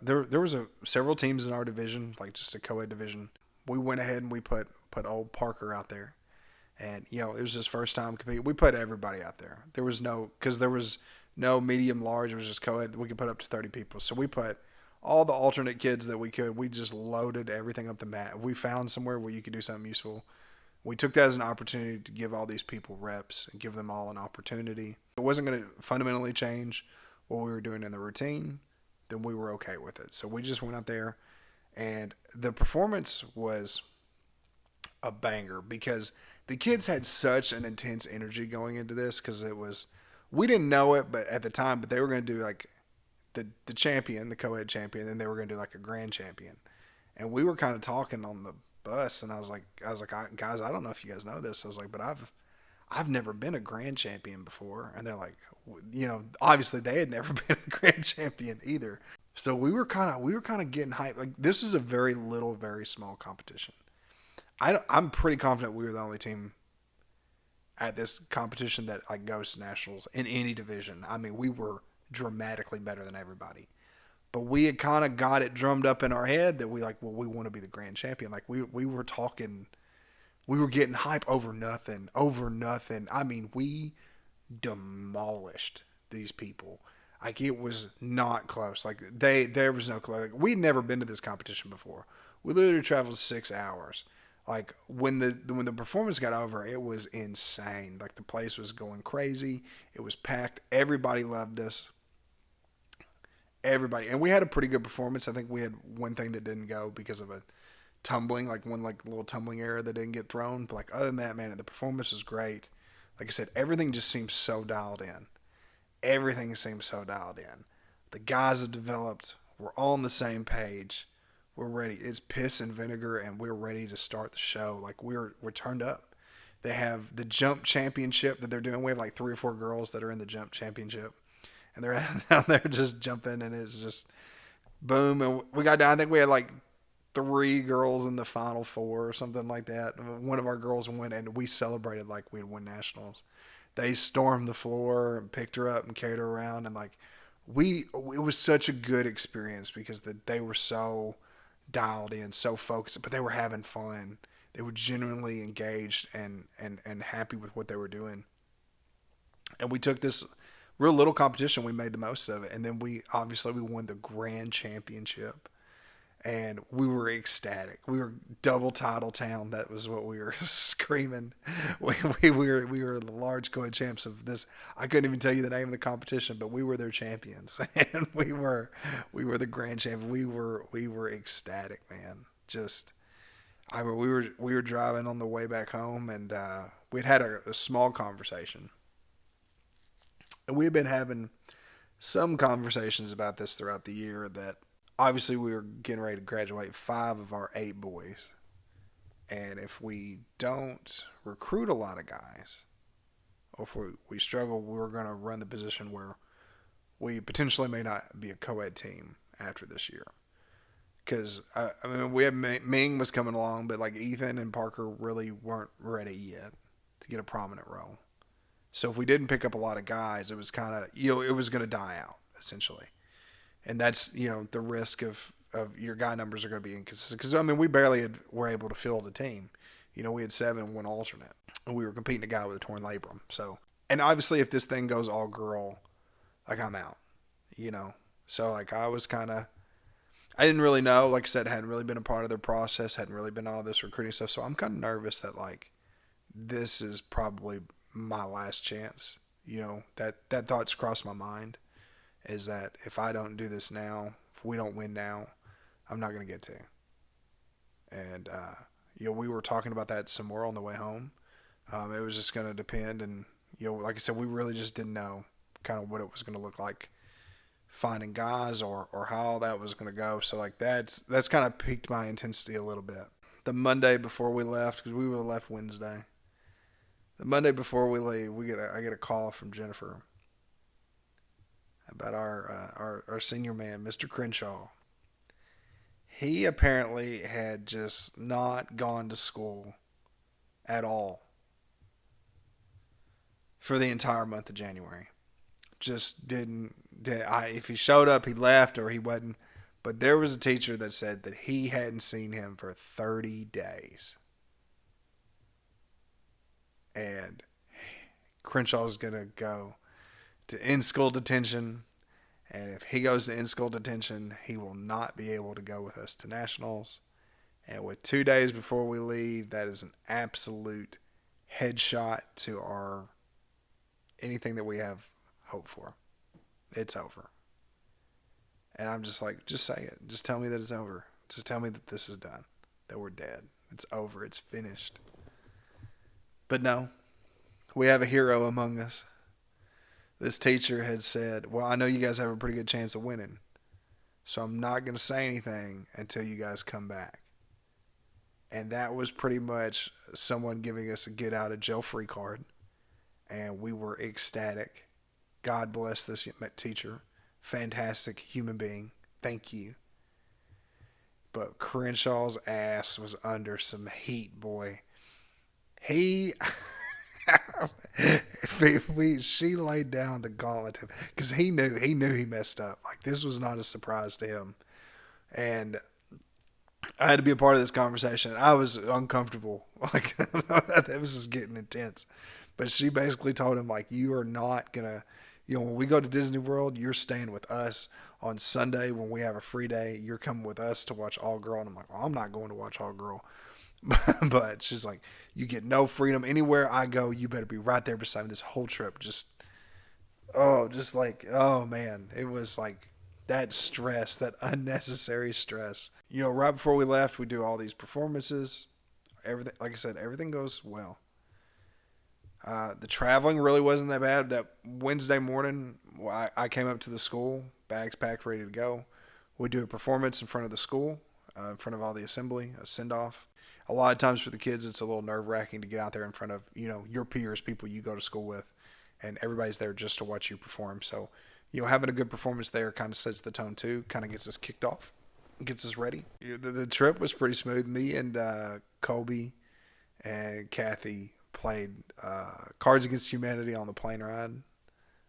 There was several teams in our division, like just a co-ed division. We went ahead and we put old Parker out there. And, it was his first time competing. We put everybody out there. There was no medium, large. It was just co-ed. We could put up to 30 people. So we put all the alternate kids that we could. We just loaded everything up the mat. We found somewhere where you could do something useful. we took that as an opportunity to give all these people reps and give them all an opportunity. It wasn't going to fundamentally change what we were doing in the routine, then we were okay with it. So we just went out there, and the performance was a banger because the kids had such an intense energy going into this because it was, we didn't know it, but at the time, but they were going to do like the champion, the co-ed champion, and they were going to do like a grand champion. And we were kind of talking on the bus, and I was like, guys, I don't know if you guys know this. I was like, but I've never been a grand champion before. And they're like, obviously they had never been a grand champion either. So we were kind of getting hyped. Like, this is a very small competition. I'm pretty confident we were the only team at this competition that like goes to nationals in any division. I mean, we were dramatically better than everybody. But we had kind of got it drummed up in our head that we we want to be the grand champion. Like we were talking, we were getting hype over nothing. I mean, we demolished these people. Like, it was not close. Like, there was no close. Like, we'd never been to this competition before. We literally traveled 6 hours. Like, when the performance got over, it was insane. Like, the place was going crazy. It was packed. Everybody loved us. Everybody. And we had a pretty good performance. I think we had one thing that didn't go because of a tumbling, like one like little tumbling error that didn't get thrown. But like, other than that, man, the performance was great. Like I said, everything just seems so dialed in. Everything seems so dialed in. The guys have developed. We're all on the same page. We're ready. It's piss and vinegar, and we're ready to start the show. Like, we're turned up. They have the jump championship that they're doing. We have like 3 or 4 girls that are in the jump championship, and they're down there just jumping, and it's just boom. And we got down. I think we had like 3 girls in the final 4 or something like that. One of our girls went, and we celebrated like we'd won nationals. They stormed the floor and picked her up and carried her around, and like it was such a good experience because they were so dialed in, so focused, but they were having fun. They were genuinely engaged and happy with what they were doing. And we took this real little competition, we made the most of it, and then we won the grand championship. And we were ecstatic. We were double title town. That was what we were screaming. We were the large co-ed champs of this. I couldn't even tell you the name of the competition, but we were their champions, and we were the grand champion. We were ecstatic, man. We were driving on the way back home, and we'd had a small conversation, and we had been having some conversations about this throughout the year that. Obviously, we were getting ready to graduate 5 of our 8 boys. And if we don't recruit a lot of guys, or if we struggle, we're going to run the position where we potentially may not be a co-ed team after this year. Because, I mean, we had Ming was coming along, but like Ethan and Parker really weren't ready yet to get a prominent role. So if we didn't pick up a lot of guys, it was kind of, it was going to die out, essentially. And that's, the risk of your guy numbers are going to be inconsistent. Because, I mean, we barely were able to field a team. We had 7 and 1 alternate. And we were competing a guy with a torn labrum. So, and obviously if this thing goes all girl, like, I'm out. So, like, I was kind of, I didn't really know. Like I said, hadn't really been a part of their process. Hadn't really been all this recruiting stuff. So I'm kind of nervous that, like, this is probably my last chance. That thought's crossed my mind. Is that if I don't do this now, if we don't win now, I'm not going to get to. And, we were talking about that some more on the way home. It was just going to depend. And, like I said, we really just didn't know kind of what it was going to look like finding guys or how all that was going to go. So, like, that's kind of piqued my intensity a little bit. The Monday before we left, because we would have left Wednesday. The Monday before we leave, I get a call from Jennifer about our senior man, Mr. Crenshaw. He apparently had just not gone to school at all for the entire month of January. Just didn't. If he showed up, he left or he wasn't. But there was a teacher that said that he hadn't seen him for 30 days. And Crenshaw's going to go to in-school detention, and if he goes to in-school detention, he will not be able to go with us to nationals, And with 2 days before we leave, that is an absolute headshot to our anything that we have hope for. It's over. And I'm just like, just say it. Just tell me that it's over. Just tell me that this is done. That we're dead. It's over. It's finished. But no, we have a hero among us. This teacher had said, well, I know you guys have a pretty good chance of winning, so I'm not going to say anything until you guys come back. And that was pretty much someone giving us a get out of jail free card. And we were ecstatic. God bless this teacher. Fantastic human being. Thank you. But Crenshaw's ass was under some heat, boy. He... she laid down the gauntlet because he knew he messed up. Like, this was not a surprise to him. And I had to be a part of this conversation. I was uncomfortable. Like, it was just getting intense. But she basically told him, like, you are not going to, when we go to Disney World, you're staying with us. On Sunday when we have a free day, you're coming with us to watch All Girl. And I'm like, well, I'm not going to watch All Girl. But she's like, you get no freedom. Anywhere I go, you better be right there beside me this whole trip. Oh man. It was like that stress, that unnecessary stress. Right before we left, we do all these performances. Everything, like I said, everything goes well. The traveling really wasn't that bad. That Wednesday morning, I came up to the school, bags packed, ready to go. We do a performance in front of the school, in front of all the assembly, a send-off. A lot of times for the kids, it's a little nerve-wracking to get out there in front of, your peers, people you go to school with, and everybody's there just to watch you perform. So, having a good performance there kind of sets the tone too, kind of gets us kicked off, gets us ready. The trip was pretty smooth. Me and Colby and Kathy played Cards Against Humanity on the plane ride.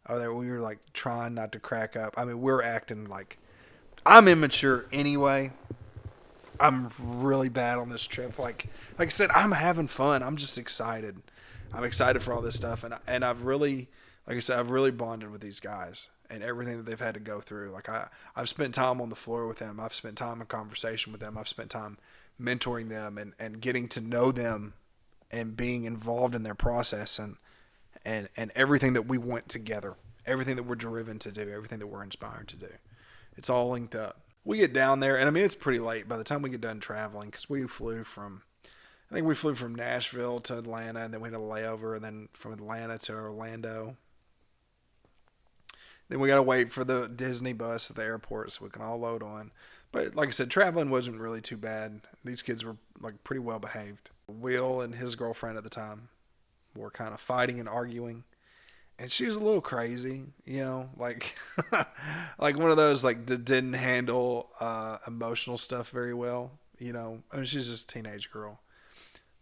Oh, there we were like trying not to crack up. I mean, we're acting like I'm immature anyway. I'm really bad on this trip. Like I said, I'm having fun. I'm just excited. I'm excited for all this stuff, and I've really, like I said, I've really bonded with these guys and everything that they've had to go through. Like I've spent time on the floor with them. I've spent time in conversation with them. I've spent time mentoring them and getting to know them and being involved in their process and everything that we want together, everything that we're driven to do, everything that we're inspired to do. It's all linked up. We get down there, and I mean, it's pretty late by the time we get done traveling because we flew from Nashville to Atlanta, and then we had a layover, and then from Atlanta to Orlando. Then we got to wait for the Disney bus at the airport so we can all load on. But like I said, traveling wasn't really too bad. These kids were like pretty well behaved. Will and his girlfriend at the time were kind of fighting and arguing. And she was a little crazy, like like one of those like that didn't handle emotional stuff very well, I mean, she's just a teenage girl.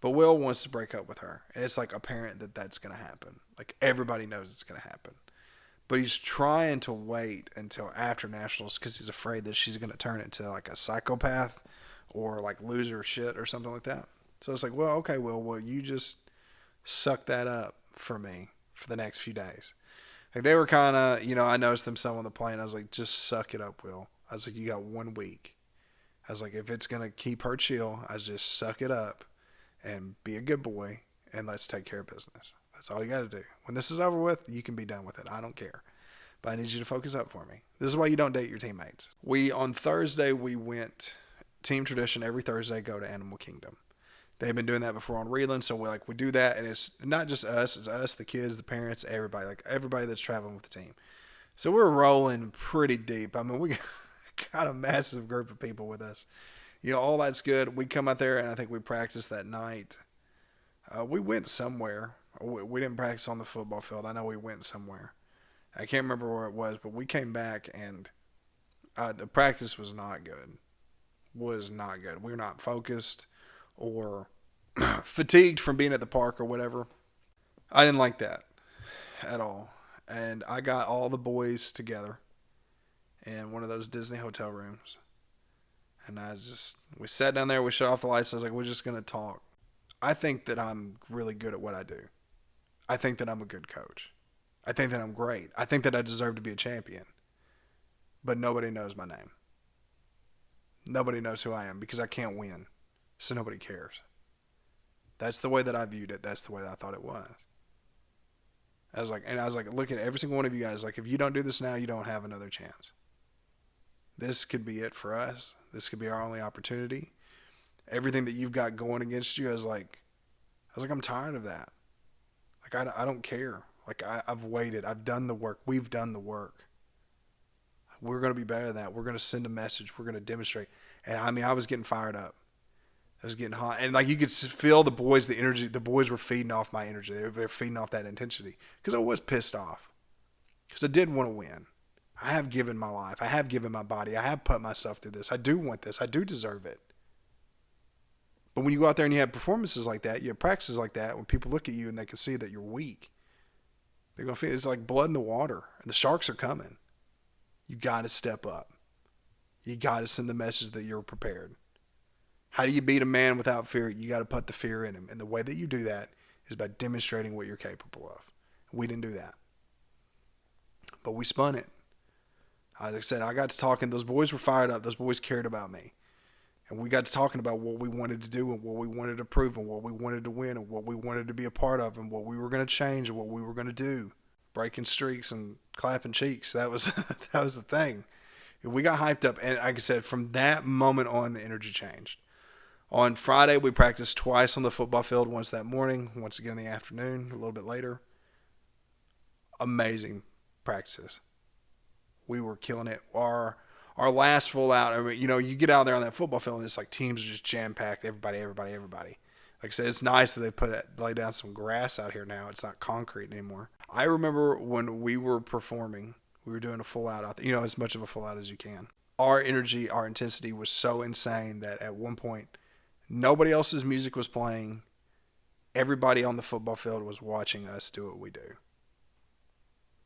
But Will wants to break up with her, and it's like apparent that that's going to happen. Like everybody knows it's going to happen. But he's trying to wait until after nationals because he's afraid that she's going to turn into like a psychopath or like lose her shit or something like that. So it's like, well, okay, Will you just suck that up for me for the next few days? Like they were kind of, I noticed them some on the plane. I was like, just suck it up, Will. I was like, you got 1 week. I was like, if it's going to keep her chill, I was just suck it up and be a good boy and let's take care of business. That's all you got to do. When this is over with, you can be done with it. I don't care. But I need you to focus up for me. This is why you don't date your teammates. On Thursday, we went, team tradition, every Thursday, go to Animal Kingdom. They've been doing that before on Reland, so we do that, and it's not just us, it's us, the kids, the parents, everybody, like everybody that's traveling with the team. So we're rolling pretty deep. I mean, we got a massive group of people with us. All that's good. We come out there, and I think we practiced that night. We went somewhere. We didn't practice on the football field. I know we went somewhere. I can't remember where it was, but we came back, and the practice was not good. We were not focused or fatigued from being at the park or whatever. I didn't like that at all. And I got all the boys together in one of those Disney hotel rooms. And we sat down there, we shut off the lights. I was like, we're just going to talk. I think that I'm really good at what I do. I think that I'm a good coach. I think that I'm great. I think that I deserve to be a champion. But nobody knows my name. Nobody knows who I am because I can't win. so nobody cares. That's the way that I viewed it. That's the way that I thought it was. I was like, look at every single one of you guys. Like, if you don't do this now, you don't have another chance. This could be it for us. This could be our only opportunity. Everything that you've got going against you, I'm tired of that. Like, I don't care. Like, I've waited. I've done the work. We've done the work. We're going to be better than that. We're going to send a message. We're going to demonstrate. And I mean, I was getting fired up. I was getting hot. And like, you could feel the boys, the energy. The boys were feeding off my energy. They were feeding off that intensity. Because I was pissed off. Because I did want to win. I have given my life. I have given my body. I have put myself through this. I do want this. I do deserve it. But when you go out there and you have performances like that, you have practices like that, when people look at you and they can see that you're weak, they're going to feel it's like blood in the water. And the sharks are coming. You got to step up. You got to send the message that you're prepared. How do you beat a man without fear? You got to put the fear in him. And the way that you do that is by demonstrating what you're capable of. We didn't do that. But we spun it. Like I said, I got to talking. Those boys were fired up. Those boys cared about me. And we got to talking about what we wanted to do and what we wanted to prove and what we wanted to win and what we wanted to be a part of and what we were going to change and what we were going to do. Breaking streaks and clapping cheeks. That was that was the thing. We got hyped up. And like I said, from that moment on, the energy changed. On Friday, we practiced twice on the football field, once that morning, once again in the afternoon, a little bit later. Amazing practices. We were killing it. Our last full out, I mean, you get out there on that football field and it's like teams are just jam-packed, everybody. Like I said, it's nice that they lay down some grass out here now. It's not concrete anymore. I remember when we were performing, we were doing a full out out there, as much of a full out as you can. Our energy, our intensity was so insane that at one point, nobody else's music was playing. Everybody on the football field was watching us do what we do.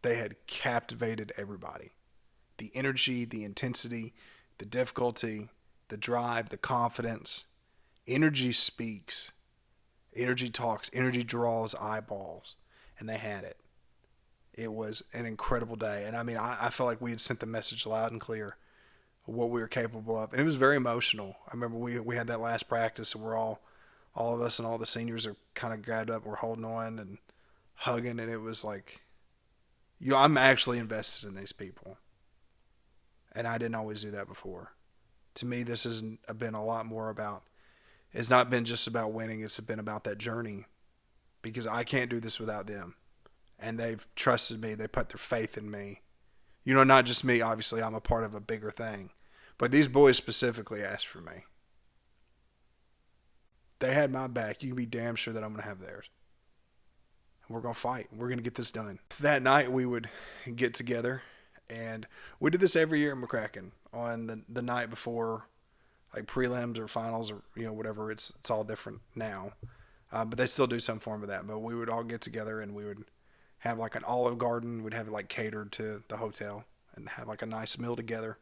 They had captivated everybody. The energy, the intensity, the difficulty, the drive, the confidence. Energy speaks. Energy talks. Energy draws eyeballs. And they had it. It was an incredible day. And I mean, I felt like we had sent the message loud and clear of what we were capable of. And it was very emotional. I remember we had that last practice and we're all of us and all the seniors are kind of grabbed up. We're holding on and hugging. And it was like, I'm actually invested in these people. And I didn't always do that before. To me, this has been a lot more about, it's not been just about winning, it's been about that journey. Because I can't do this without them. And they've trusted me, they put their faith in me. Not just me, obviously, I'm a part of a bigger thing. But these boys specifically asked for me. They had my back. You can be damn sure that I'm going to have theirs. And we're going to fight. We're going to get this done. That night, we would get together. And we did this every year in McCracken on the night before, like prelims or finals or whatever. It's all different now, but they still do some form of that. But we would all get together and we would have like an Olive Garden. We'd have it like catered to the hotel and have like a nice meal together.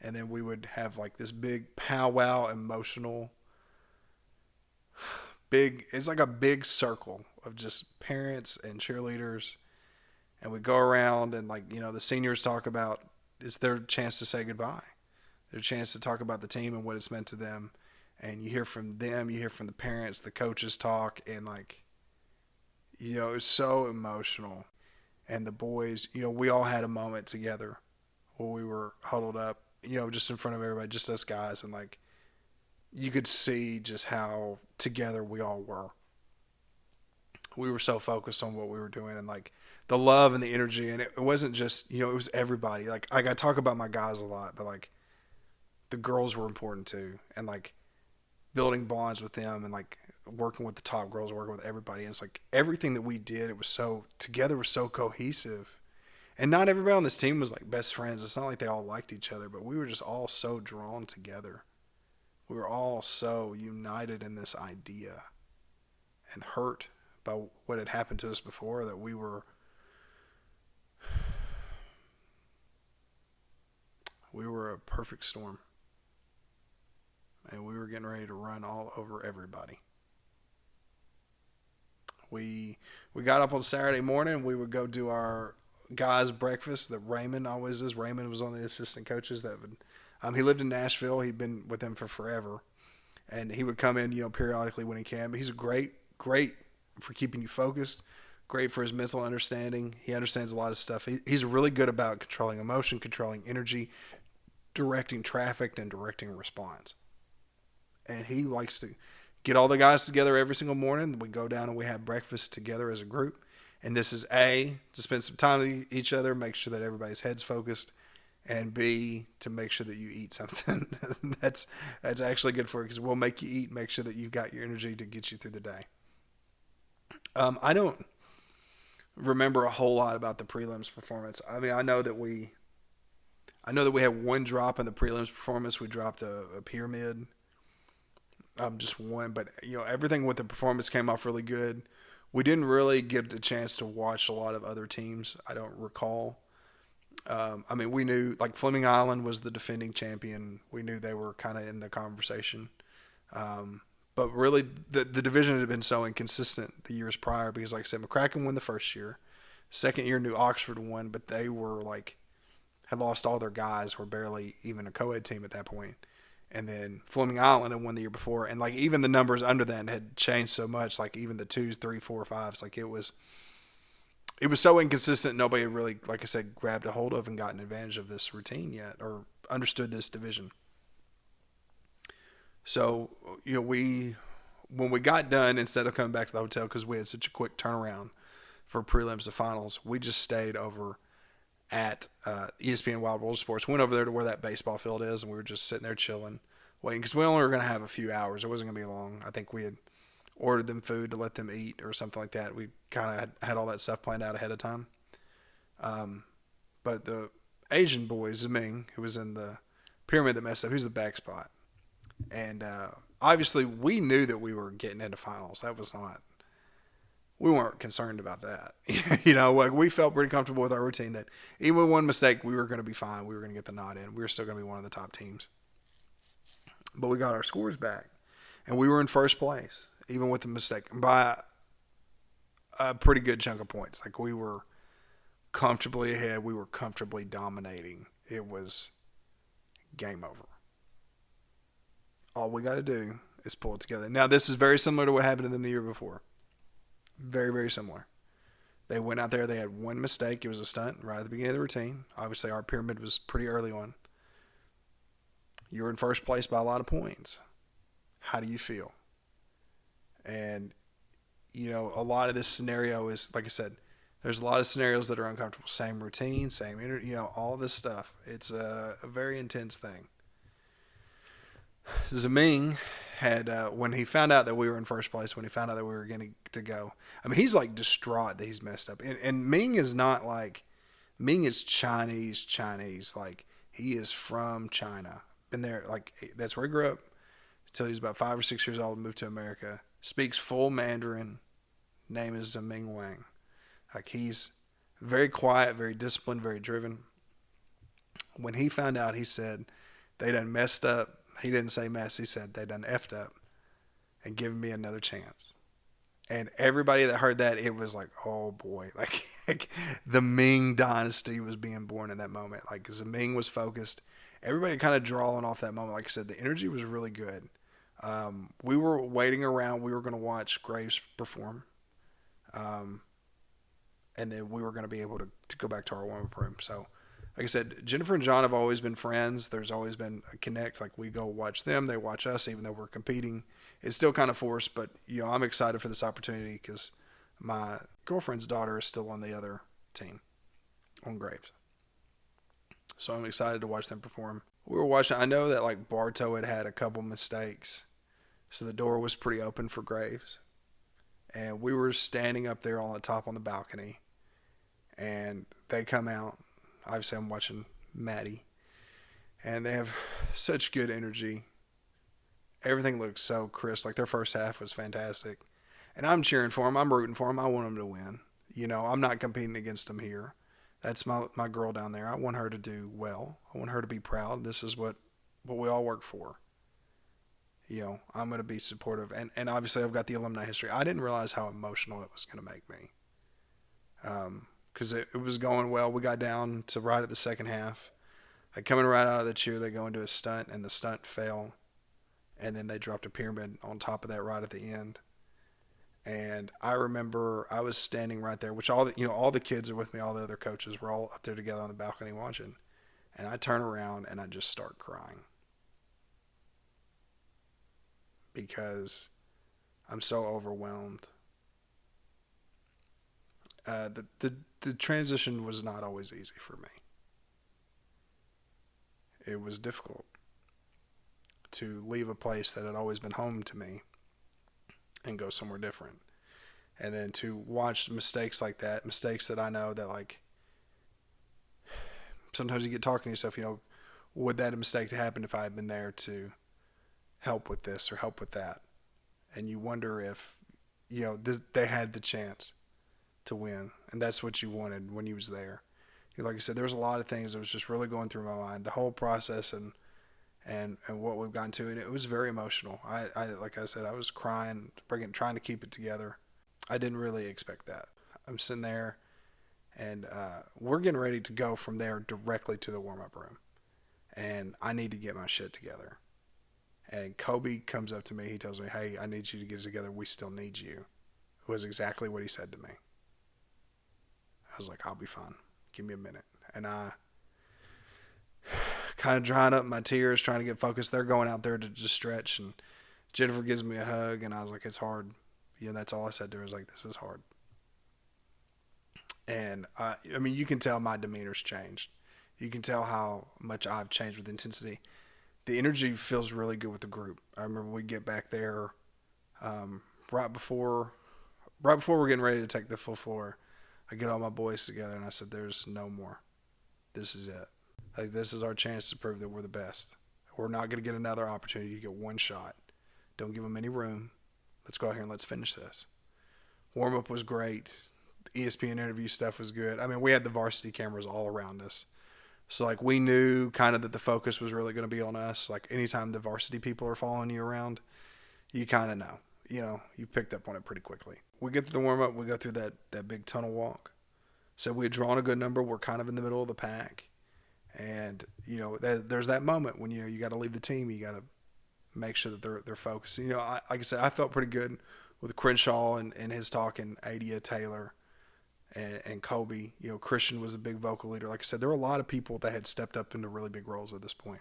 And then we would have like this big powwow, emotional, it's like a big circle of just parents and cheerleaders. And we go around and the seniors talk about, it's their chance to say goodbye. Their chance to talk about the team and what it's meant to them. And you hear from them, you hear from the parents, the coaches talk, and it was so emotional. And the boys, we all had a moment together where we were huddled up, just in front of everybody, just us guys. And you could see just how together we all were. We were so focused on what we were doing and the love and the energy. And it wasn't just, it was everybody. I talk about my guys a lot, but the girls were important too. And building bonds with them and working with the top girls, working with everybody. And it's everything that we did, it was so together, was so cohesive. And not everybody on this team was best friends. It's not like they all liked each other, but we were just all so drawn together. We were all so united in this idea and hurt by what had happened to us before, that we were a perfect storm. And we were getting ready to run all over everybody. We got up on Saturday morning. We would go do our guys' breakfast that Raymond always does. Raymond was one of the assistant coaches that would, he lived in Nashville. He'd been with them for forever. and he would come in, periodically when he can. But he's great for keeping you focused. Great for his mental understanding. He understands a lot of stuff. He's really good about controlling emotion, controlling energy, directing traffic, and directing response. And he likes to get all the guys together every single morning. We go down and we have breakfast together as a group. And this is A, to spend some time with each other, make sure that everybody's head's focused, and B, to make sure that you eat something that's actually good for you, because we'll make you eat, make sure that you've got your energy to get you through the day. I don't remember a whole lot about the prelims performance. I mean, I know that we had one drop in the prelims performance. We dropped a pyramid, just one, but everything with the performance came off really good. We didn't really get a chance to watch a lot of other teams. I don't recall. I mean, we knew like Fleming Island was the defending champion. We knew they were kind of in the conversation. But really, the division had been so inconsistent the years prior because, like I said, McCracken won the first year. Second year, New Oxford won, but they were had lost all their guys, were barely even a co-ed team at that point. And then Fleming Island had won the year before, and even the numbers under that had changed so much. Like even the 2s, 3, 4, 5s, it was so inconsistent. Nobody had really, like I said, grabbed a hold of and gotten advantage of this routine yet, or understood this division. So when we got done, instead of coming back to the hotel because we had such a quick turnaround for prelims to finals, we just stayed over at ESPN Wild World Sports. Went over there to where that baseball field is, and we were just sitting there chilling, waiting, because we only were going to have a few hours. It wasn't going to be long. I think we had ordered them food to let them eat or something like that. We kind of had all that stuff planned out ahead of time. But the Asian boy, Zeming, who was in the pyramid that messed up, he was the back spot. And obviously we knew that we were getting into finals. We weren't concerned about that. We felt pretty comfortable with our routine that even with one mistake, we were going to be fine. We were going to get the nod in. We were still going to be one of the top teams. But we got our scores back, and we were in first place, even with the mistake, by a pretty good chunk of points. We were comfortably ahead. We were comfortably dominating. It was game over. All we got to do is pull it together. Now, this is very similar to what happened to them the year before. Very, very similar. They went out there. They had one mistake. It was a stunt right at the beginning of the routine. Obviously, our pyramid was pretty early on. You were in first place by a lot of points. How do you feel? And, a lot of this scenario is, like I said, there's a lot of scenarios that are uncomfortable. Same routine, same, all this stuff. It's a very intense thing. Zeming had, when he found out that we were in first place, when he found out that we were going to go, I mean, he's distraught that he's messed up. And Ming is not Ming is Chinese. He is from China. Been there, that's where he grew up until he was about 5 or 6 years old, moved to America. Speaks full Mandarin. Name is Zeming Wang. He's very quiet, very disciplined, very driven. When he found out, he said they done messed up. He didn't say mess. He said they done effed up and given me another chance. And everybody that heard that, it was oh boy. The Ming dynasty was being born in that moment. The Ming was focused. Everybody kind of drawing off that moment. Like I said, the energy was really good. We were waiting around. We were going to watch Graves perform. And then we were going to be able to go back to our warm-up room. So, like I said, Jennifer and John have always been friends. There's always been a connect. We go watch them. They watch us, even though we're competing. It's still kind of forced, but, I'm excited for this opportunity because my girlfriend's daughter is still on the other team on Graves. So I'm excited to watch them perform. We were watching. I know that, Bartow had a couple mistakes, so the door was pretty open for Graves. And we were standing up there on the top on the balcony, and they come out. Obviously, I'm watching Maddie, and they have such good energy. Everything looks so crisp. Their first half was fantastic. And I'm cheering for them. I'm rooting for them. I want them to win. I'm not competing against them here. That's my girl down there. I want her to do well. I want her to be proud. This is what we all work for. I'm going to be supportive. And obviously, I've got the alumni history. I didn't realize how emotional it was going to make me. Because it was going well. We got down to right at the second half. Coming right out of the cheer, they go into a stunt, and the stunt fell. and then they dropped a pyramid on top of that right at the end. And I remember I was standing right there, which all the kids are with me, all the other coaches were all up there together on the balcony watching. And I turn around and I just start crying because I'm so overwhelmed. The transition was not always easy for me. It was difficult to leave a place that had always been home to me and go somewhere different. And then to watch mistakes like that, mistakes that I know that, like, sometimes you get talking to yourself, would that mistake happen if I had been there to help with this or help with that? And you wonder if, they had the chance to win. And that's what you wanted when you was there. Like I said, there was a lot of things that was just really going through my mind, the whole process and what we've gotten to. And it was very emotional. I like I said, I was crying, trying to keep it together. I didn't really expect that. I'm sitting there, and we're getting ready to go from there directly to the warm-up room. And I need to get my shit together. And Kobe comes up to me. He tells me, "Hey, I need you to get it together. We still need you." It was exactly what he said to me. I was like, "I'll be fine. Give me a minute." And I kind of drying up my tears, trying to get focused. They're going out there to just stretch. And Jennifer gives me a hug, and I was like, "It's hard." That's all I said to her. I was like, "This is hard." And you can tell my demeanor's changed. You can tell how much I've changed with intensity. The energy feels really good with the group. I remember we get back there right before we're getting ready to take the full floor. I get all my boys together and I said, "There's no more. This is it. Like, this is our chance to prove that we're the best. We're not going to get another opportunity. You get one shot. Don't give them any room. Let's go out here and let's finish this." Warm up was great. The ESPN interview stuff was good. We had the varsity cameras all around us. So, like, we knew kind of that the focus was really going to be on us. Like, anytime the varsity people are following you around, you kind of know. You picked up on it pretty quickly. We get to the warm-up. We go through that big tunnel walk. So we had drawn a good number. We're kind of in the middle of the pack. And, there's that moment when, you got to leave the team. You got to make sure that they're focused. Like I said, I felt pretty good with Crenshaw and his talk, and Adia, Taylor, and Kobe. Christian was a big vocal leader. Like I said, there were a lot of people that had stepped up into really big roles at this point.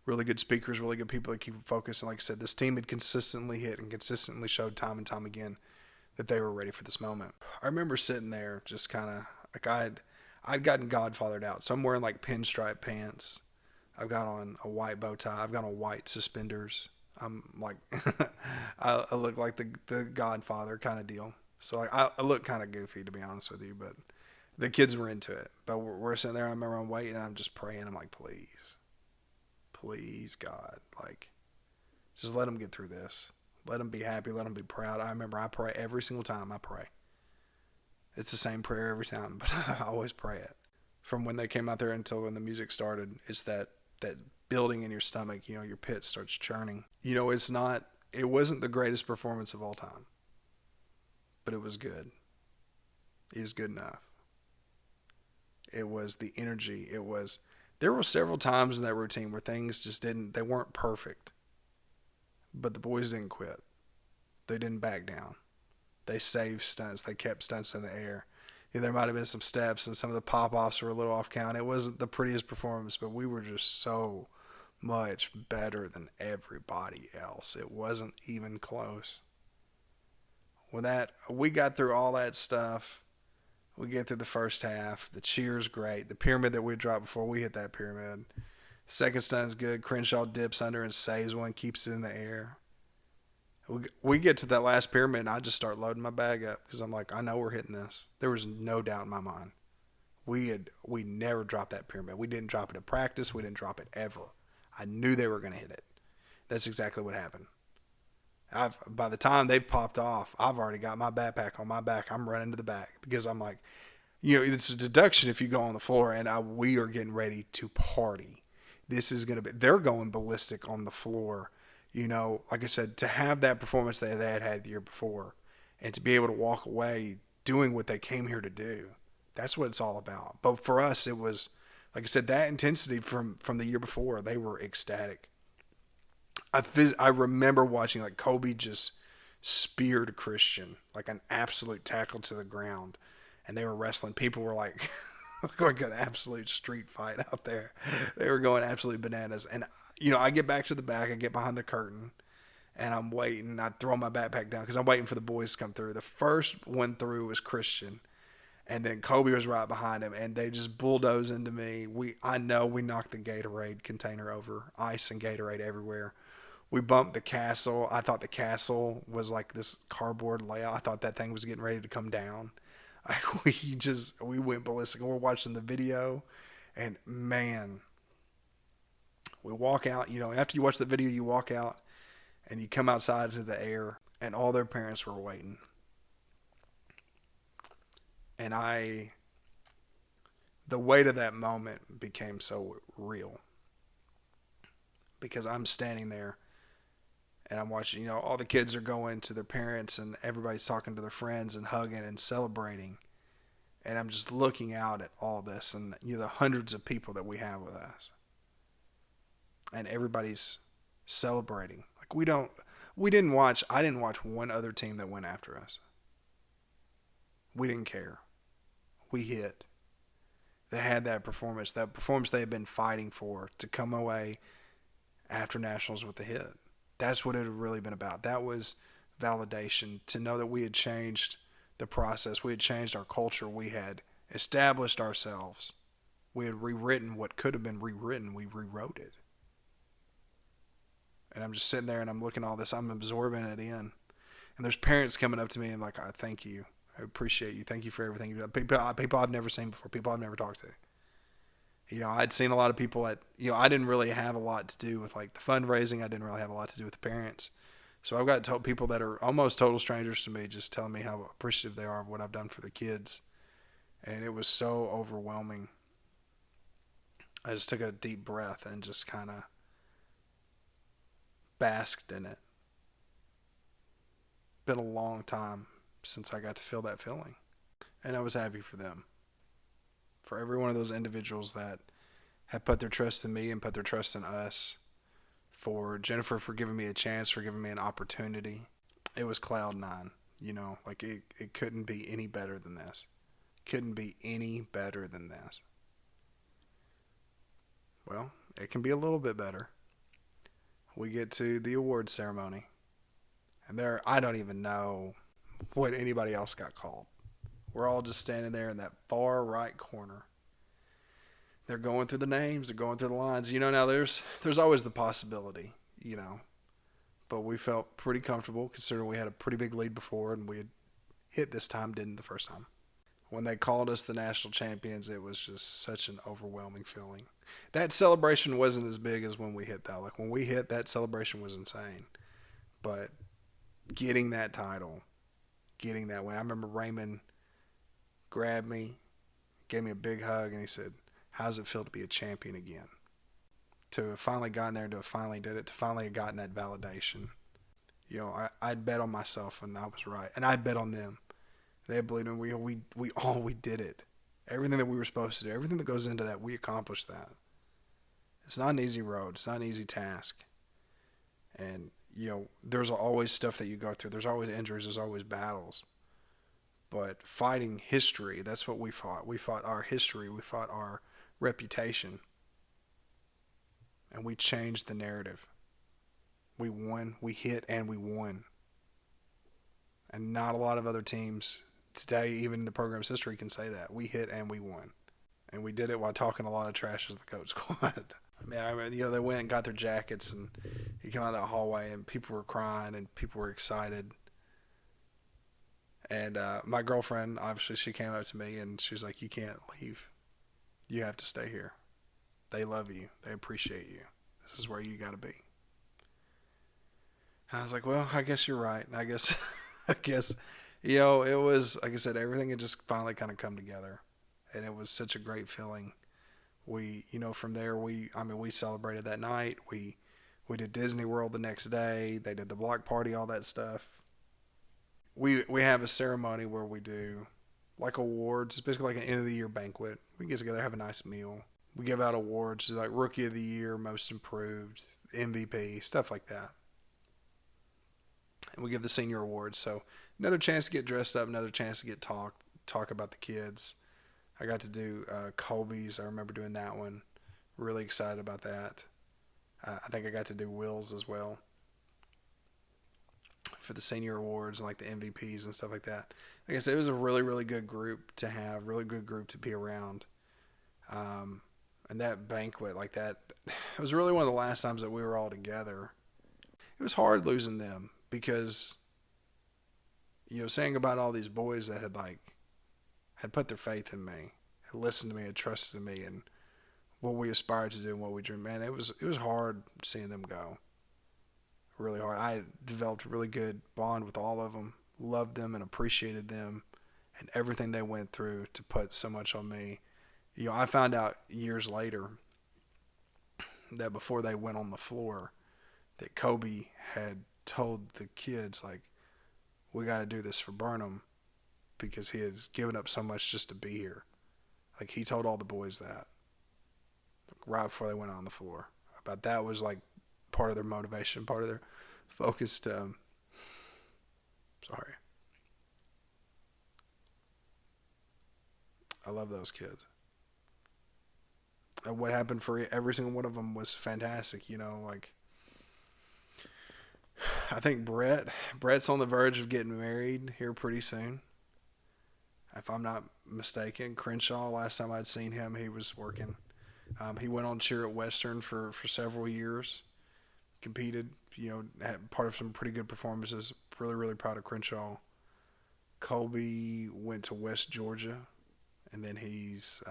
Really good speakers, really good people that keep it focused. And like I said, this team had consistently hit and consistently showed time and time again that they were ready for this moment. I remember sitting there just kind of like I'd gotten godfathered out. So I'm wearing like pinstripe pants. I've got on a white bow tie. I've got on white suspenders. I'm like, I look like the Godfather kind of deal. So like I look kind of goofy, to be honest with you, but the kids were into it. But we're sitting there. I remember I'm waiting, and I'm just praying. I'm like, please, God, like, just let them get through this. Let them be happy. Let them be proud. I remember I pray every single time I pray. It's the same prayer every time, but I always pray it. From when they came out there until when the music started, it's that building in your stomach, your pit starts churning. It wasn't the greatest performance of all time, but it was good. It was good enough. It was the energy. There were several times in that routine where things just they weren't perfect, but the boys didn't quit. They didn't back down. They saved stunts. They kept stunts in the air. There might have been some steps, and some of the pop-offs were a little off count. It wasn't the prettiest performance, but we were just so much better than everybody else. It wasn't even close. We got through all that stuff. We get through the first half. The cheer's great. The pyramid that we dropped before we hit that pyramid. The second stun's good. Crenshaw dips under and saves one, keeps it in the air. We get to that last pyramid, and I just start loading my bag up because I'm like, I know we're hitting this. There was no doubt in my mind. We never dropped that pyramid. We didn't drop it at practice. We didn't drop it ever. I knew they were going to hit it. That's exactly what happened. By the time they popped off, I've already got my backpack on my back. I'm running to the back because I'm like, it's a deduction if you go on the floor, and we are getting ready to party. This is going to be, they're going ballistic on the floor. Like I said, to have that performance that they had the year before and to be able to walk away doing what they came here to do, that's what it's all about. But for us, it was, like I said, that intensity from the year before, they were ecstatic. I remember watching like Kobe just speared Christian, like an absolute tackle to the ground, and they were wrestling. People were like, like an absolute street fight out there. They were going absolutely bananas. And I get back to the back, I get behind the curtain, and I'm waiting. I throw my backpack down because I'm waiting for the boys to come through. The first one through was Christian, and then Kobe was right behind him, and they just bulldoze into me. I know we knocked the Gatorade container over, ice and Gatorade everywhere. We bumped the castle. I thought the castle was like this cardboard layout. I thought that thing was getting ready to come down. We went ballistic. We're watching the video, and man, we walk out. After you watch the video, you walk out, and you come outside to the air, and all their parents were waiting. And the weight of that moment became so real because I'm standing there and I'm watching, all the kids are going to their parents and everybody's talking to their friends and hugging and celebrating. And I'm just looking out at all this and, the hundreds of people that we have with us. And everybody's celebrating. Like I didn't watch one other team that went after us. We didn't care. We hit. They had that performance they had been fighting for to come away after nationals with the hit. That's what it had really been about. That was validation to know that we had changed the process. We had changed our culture. We had established ourselves. We had rewritten what could have been rewritten. We rewrote it. And I'm just sitting there and I'm looking at all this. I'm absorbing it in. And there's parents coming up to me and like, I thank you. I appreciate you. Thank you for everything you've done. People I've never seen before. People I've never talked to. I'd seen a lot of people I didn't really have a lot to do with like the fundraising. I didn't really have a lot to do with the parents. So I've got people that are almost total strangers to me just telling me how appreciative they are of what I've done for their kids. And it was so overwhelming. I just took a deep breath and just kind of basked in it. Been a long time since I got to feel that feeling. And I was happy for them. For every one of those individuals that have put their trust in me and put their trust in us. For Jennifer for giving me a chance, for giving me an opportunity. It was cloud nine. Like it couldn't be any better than this. Couldn't be any better than this. Well, it can be a little bit better. We get to the award ceremony. And I don't even know what anybody else got called. We're all just standing there in that far right corner. They're going through the names. They're going through the lines. Now there's always the possibility, But we felt pretty comfortable considering we had a pretty big lead before and we had hit this time, didn't the first time. When they called us the national champions, it was just such an overwhelming feeling. That celebration wasn't as big as when we hit that. Like when we hit, that celebration was insane. But getting that title, getting that win. I remember Raymond grabbed me, gave me a big hug, and he said, how does it feel to be a champion again? To have finally gotten there, to have finally did it, to finally have gotten that validation. I'd bet on myself, and I was right. And I'd bet on them. They believed in me. We did it. Everything that we were supposed to do, everything that goes into that, we accomplished that. It's not an easy road. It's not an easy task. And, there's always stuff that you go through. There's always injuries. There's always battles. But fighting history, that's what we fought. We fought our history. We fought our reputation. And we changed the narrative. We won, we hit, and we won. And not a lot of other teams today, even in the program's history, can say that. We hit and we won. And we did it while talking a lot of trash as the coach squad. I remember, they went and got their jackets, and you come out of that hallway, and people were crying, and people were excited. And my girlfriend, obviously, she came up to me, and she was like, you can't leave. You have to stay here. They love you. They appreciate you. This is where you got to be. And I was like, well, I guess you're right. I guess, it was, like I said, everything had just finally kind of come together. And it was such a great feeling. We, from there, we celebrated that night. We did Disney World the next day. They did the block party, all that stuff. We have a ceremony where we do like awards. It's basically like an end of the year banquet. We get together, have a nice meal. We give out awards like Rookie of the Year, Most Improved, MVP, stuff like that. And we give the senior awards. So another chance to get dressed up, another chance to talk about the kids. I got to do Colby's. I remember doing that one. Really excited about that. I think I got to do Will's as well for the senior awards and like the MVPs and stuff like that. Like I said, it was a really, really good group to have, really good group to be around. And that banquet like that, it was really one of the last times that we were all together. It was hard losing them because, saying goodbye to all these boys that had put their faith in me, had listened to me, had trusted in me, and what we aspired to do and what we dreamed. Man, it was hard seeing them go. Really hard. I developed a really good bond with all of them, loved them and appreciated them and everything they went through to put so much on me. I found out years later that before they went on the floor, that Kobe had told the kids, like, we got to do this for Burnham because he has given up so much just to be here. Like, he told all the boys that right before they went on the floor. About that was like part of their motivation, part of their focus to, sorry. I love those kids. And what happened for every single one of them was fantastic, like, I think Brett's on the verge of getting married here pretty soon. If I'm not mistaken, Crenshaw, last time I'd seen him, he was working. He went on to cheer at Western for several years, competed, had part of some pretty good performances. Really, really proud of Crenshaw. Colby went to West Georgia, and then he's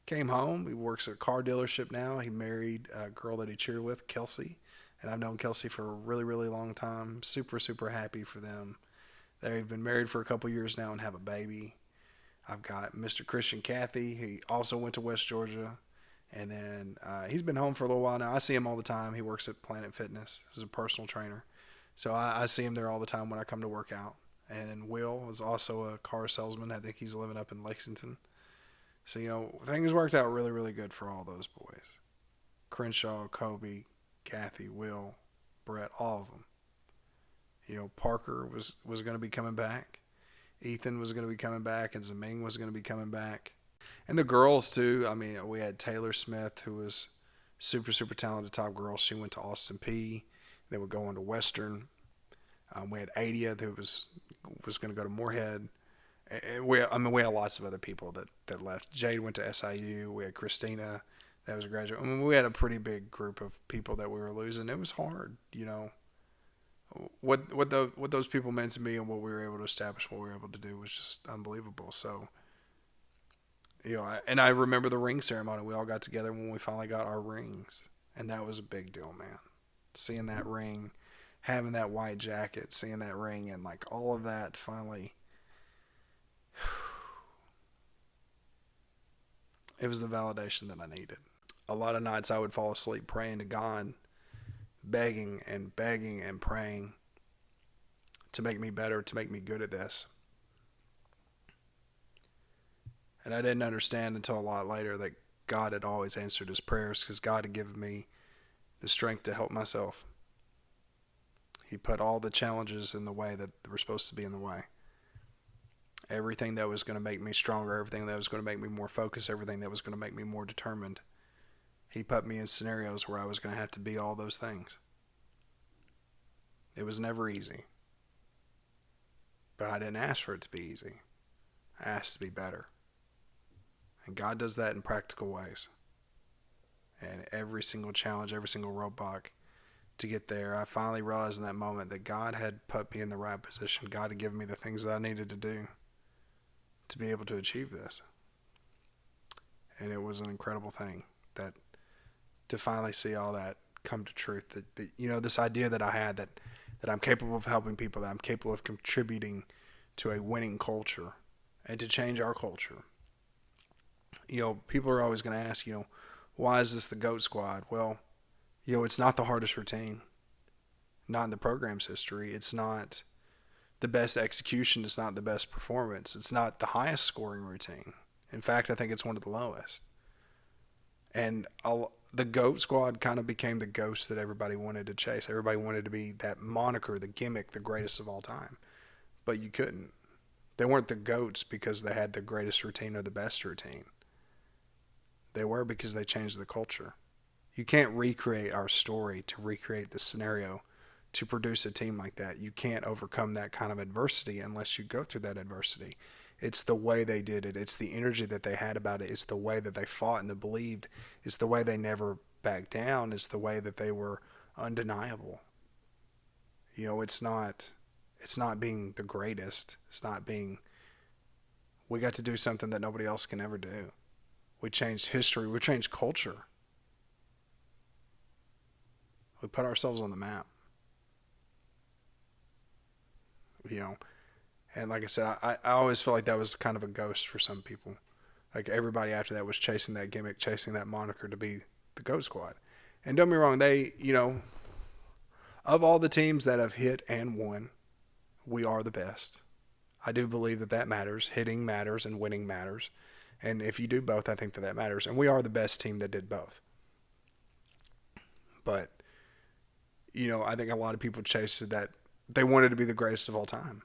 came home. He works at a car dealership now. He married a girl that he cheered with, Kelsey, and I've known Kelsey for a really, really long time. Super, super happy for them. They've been married for a couple years now and have a baby. I've got Mr. Christian Cathy. He also went to West Georgia. And then he's been home for a little while now. I see him all the time. He works at Planet Fitness as a personal trainer. So I see him there all the time when I come to work out. And then Will is also a car salesman. I think he's living up in Lexington. So, things worked out really, really good for all those boys. Crenshaw, Kobe, Cathy, Will, Brett, all of them. Parker was going to be coming back. Ethan was going to be coming back. And Zaming was going to be coming back. And the girls, too. I mean, we had Taylor Smith, who was super, super talented top girl. She went to Austin P. They would go on to Western. We had Adia, who was going to go to Moorhead. And we had lots of other people that left. Jade went to SIU. We had Christina. That was a graduate. I mean, we had a pretty big group of people that we were losing. It was hard, What those people meant to me and what we were able to establish, what we were able to do was just unbelievable. So, I remember the ring ceremony. We all got together when we finally got our rings. And that was a big deal, man. Seeing that ring, having that white jacket, seeing that ring, and like all of that finally. It was the validation that I needed. A lot of nights I would fall asleep praying to God, begging and praying to make me better, to make me good at this. And I didn't understand until a lot later that God had always answered his prayers because God had given me the strength to help myself. He put all the challenges in the way that were supposed to be in the way. Everything that was going to make me stronger, everything that was going to make me more focused, everything that was going to make me more determined. He put me in scenarios where I was going to have to be all those things. It was never easy. But I didn't ask for it to be easy. I asked to be better. And God does that in practical ways. And every single challenge, every single roadblock to get there, I finally realized in that moment that God had put me in the right position. God had given me the things that I needed to do to be able to achieve this. And it was an incredible thing that to finally see all that come to truth. That this idea that I had that I'm capable of helping people, that I'm capable of contributing to a winning culture and to change our culture. People are always going to ask, why is this the GOAT squad? Well, it's not the hardest routine. Not in the program's history. It's not the best execution. It's not the best performance. It's not the highest scoring routine. In fact, I think it's one of the lowest. And the GOAT squad kind of became the ghost that everybody wanted to chase. Everybody wanted to be that moniker, the gimmick, the greatest of all time. But you couldn't. They weren't the GOATs because they had the greatest routine or the best routine. They were because they changed the culture. You can't recreate our story to recreate the scenario to produce a team like that. You can't overcome that kind of adversity unless you go through that adversity. It's the way they did it. It's the energy that they had about it. It's the way that they fought and they believed. It's the way they never backed down. It's the way that they were undeniable. It's not being the greatest. It's not being, we got to do something that nobody else can ever do. We changed history. We changed culture. We put ourselves on the map. And like I said, I always feel like that was kind of a ghost for some people. Like everybody after that was chasing that gimmick, chasing that moniker to be the GOAT squad. And don't be wrong, they, of all the teams that have hit and won, we are the best. I do believe that matters. Hitting matters and winning matters. And if you do both, I think that matters. And we are the best team that did both. But, I think a lot of people chased that. They wanted to be the greatest of all time.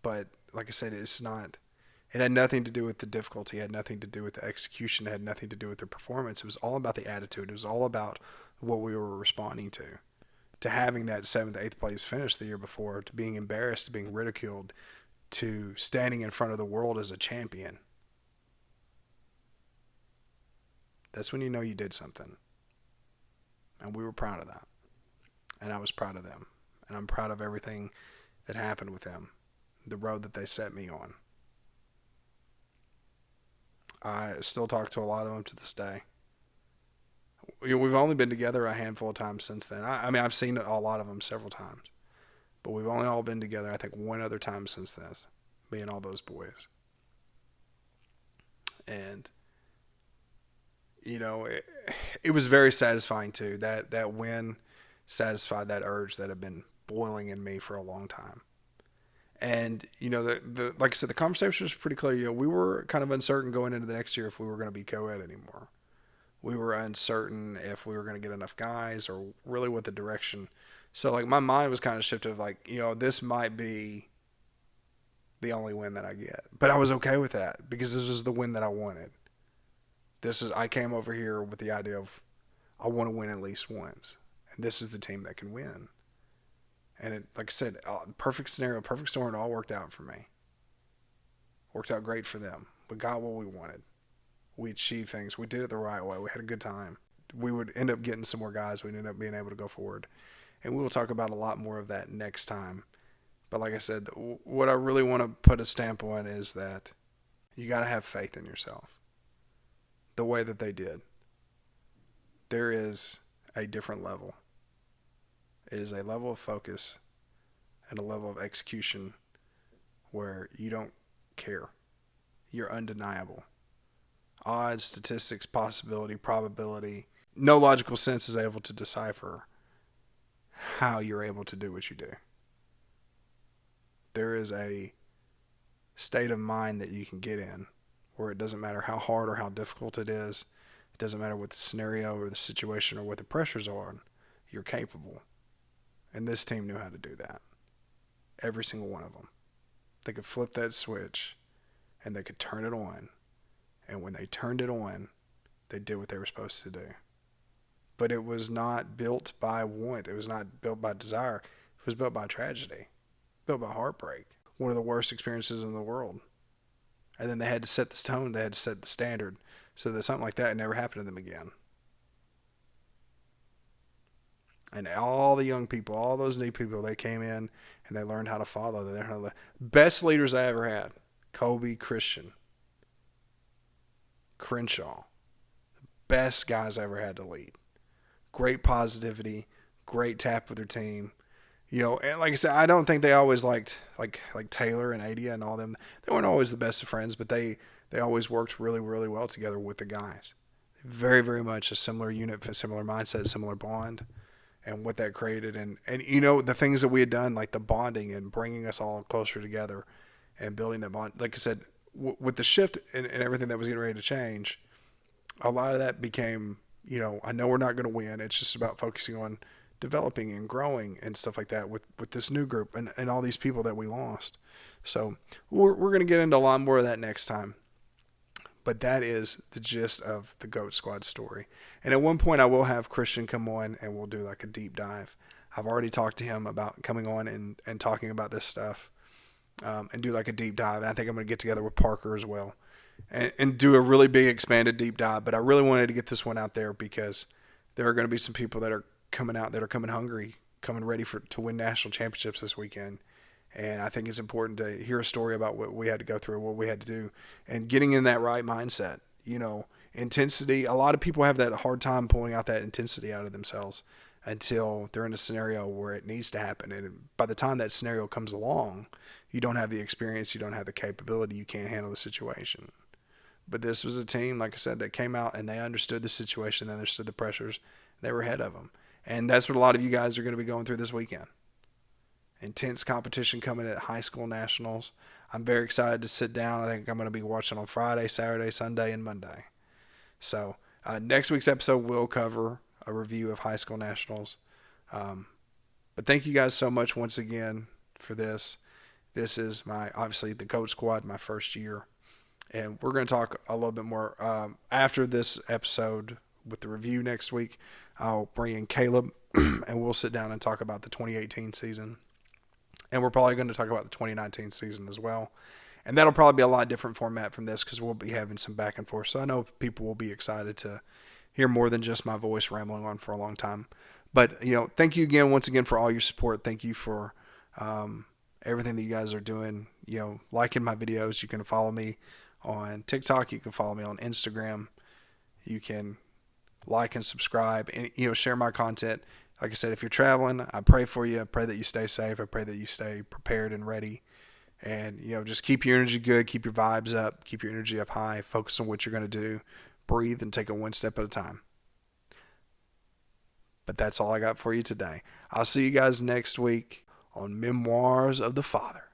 But like I said, it had nothing to do with the difficulty. It had nothing to do with the execution. It had nothing to do with the performance. It was all about the attitude. It was all about what we were responding to. To having that 7th, 8th place finish the year before, to being embarrassed, to being ridiculed, to standing in front of the world as a champion. That's when you know you did something. And we were proud of that. And I was proud of them. And I'm proud of everything that happened with them. The road that they set me on. I still talk to a lot of them to this day. We've only been together a handful of times since then. I mean, I've seen a lot of them several times. But we've only all been together, I think, one other time since this. Me and all those boys. And, it was very satisfying, too. That win satisfied that urge that had been boiling in me for a long time. And, like I said, the conversation was pretty clear. We were kind of uncertain going into the next year if we were going to be co-ed anymore. We were uncertain if we were going to get enough guys or really what the direction. So, like, my mind was kind of shifted, like, this might be the only win that I get. But I was okay with that because this was the win that I wanted. I came over here with the idea of I want to win at least once. And this is the team that can win. And it, like I said, perfect scenario, perfect storm, it all worked out for me. Worked out great for them. We got what we wanted. We achieved things. We did it the right way. We had a good time. We would end up getting some more guys. We'd end up being able to go forward. And we will talk about a lot more of that next time. But like I said, what I really want to put a stamp on is that you got to have faith in yourself. The way that they did. There is a different level. It is a level of focus and a level of execution where you don't care. You're undeniable. Odds, statistics, possibility, probability. No logical sense is able to decipher how you're able to do what you do. There is a state of mind that you can get in where it doesn't matter how hard or how difficult it is. It doesn't matter what the scenario or the situation or what the pressures are. You're capable. And this team knew how to do that. Every single one of them. They could flip that switch and they could turn it on. And when they turned it on, they did what they were supposed to do. But it was not built by want. It was not built by desire. It was built by tragedy. Built by heartbreak. One of the worst experiences in the world. And then they had to set the tone. They had to set the standard so that something like that never happened to them again. And all the young people, all those new people, they came in and they learned how to follow. They learned how to best leaders I ever had. Kobe, Christian, Crenshaw. The best guys I ever had to lead. Great positivity, great tap with their team. And like I said, I don't think they always liked like Taylor and Adia and all them. They weren't always the best of friends, but they always worked really, really well together with the guys. Very, very much a similar unit, a similar mindset, similar bond. And what that created, and the things that we had done, like the bonding and bringing us all closer together and building that bond. Like I said, with the shift and everything that was getting ready to change, a lot of that became I know we're not going to win. It's just about focusing on developing and growing and stuff like that with this new group and all these people that we lost. So we're going to get into a lot more of that next time. But that is the gist of the GOAT Squad story. And at one point, I will have Christian come on and we'll do like a deep dive. I've already talked to him about coming on and talking about this stuff and do like a deep dive. And I think I'm going to get together with Parker as well and do a really big expanded deep dive. But I really wanted to get this one out there because there are going to be some people that are coming out that are coming hungry, coming ready to win national championships this weekend. And I think it's important to hear a story about what we had to go through, what we had to do, and getting in that right mindset. Intensity. A lot of people have that hard time pulling out that intensity out of themselves until they're in a scenario where it needs to happen. And by the time that scenario comes along, you don't have the experience, you don't have the capability, you can't handle the situation. But this was a team, like I said, that came out and they understood the situation, they understood the pressures, they were ahead of them. And that's what a lot of you guys are going to be going through this weekend. Intense competition coming at high school nationals. I'm very excited to sit down. I think I'm going to be watching on Friday, Saturday, Sunday, and Monday. So next week's episode will cover a review of high school nationals. But thank you guys so much once again for this. This is obviously the GOAT Squad, my first year. And we're going to talk a little bit more after this episode with the review next week. I'll bring in Caleb and we'll sit down and talk about the 2018 season. And we're probably going to talk about the 2019 season as well. And that'll probably be a lot different format from this because we'll be having some back and forth. So I know people will be excited to hear more than just my voice rambling on for a long time. But, thank you again, once again, for all your support. Thank you for everything that you guys are doing. Liking my videos. You can follow me on TikTok. You can follow me on Instagram. You can like and subscribe and, share my content. Like I said, if you're traveling, I pray for you. I pray that you stay safe. I pray that you stay prepared and ready. And, just keep your energy good. Keep your vibes up. Keep your energy up high. Focus on what you're going to do. Breathe and take it one step at a time. But that's all I got for you today. I'll see you guys next week on Memoirs of the Father.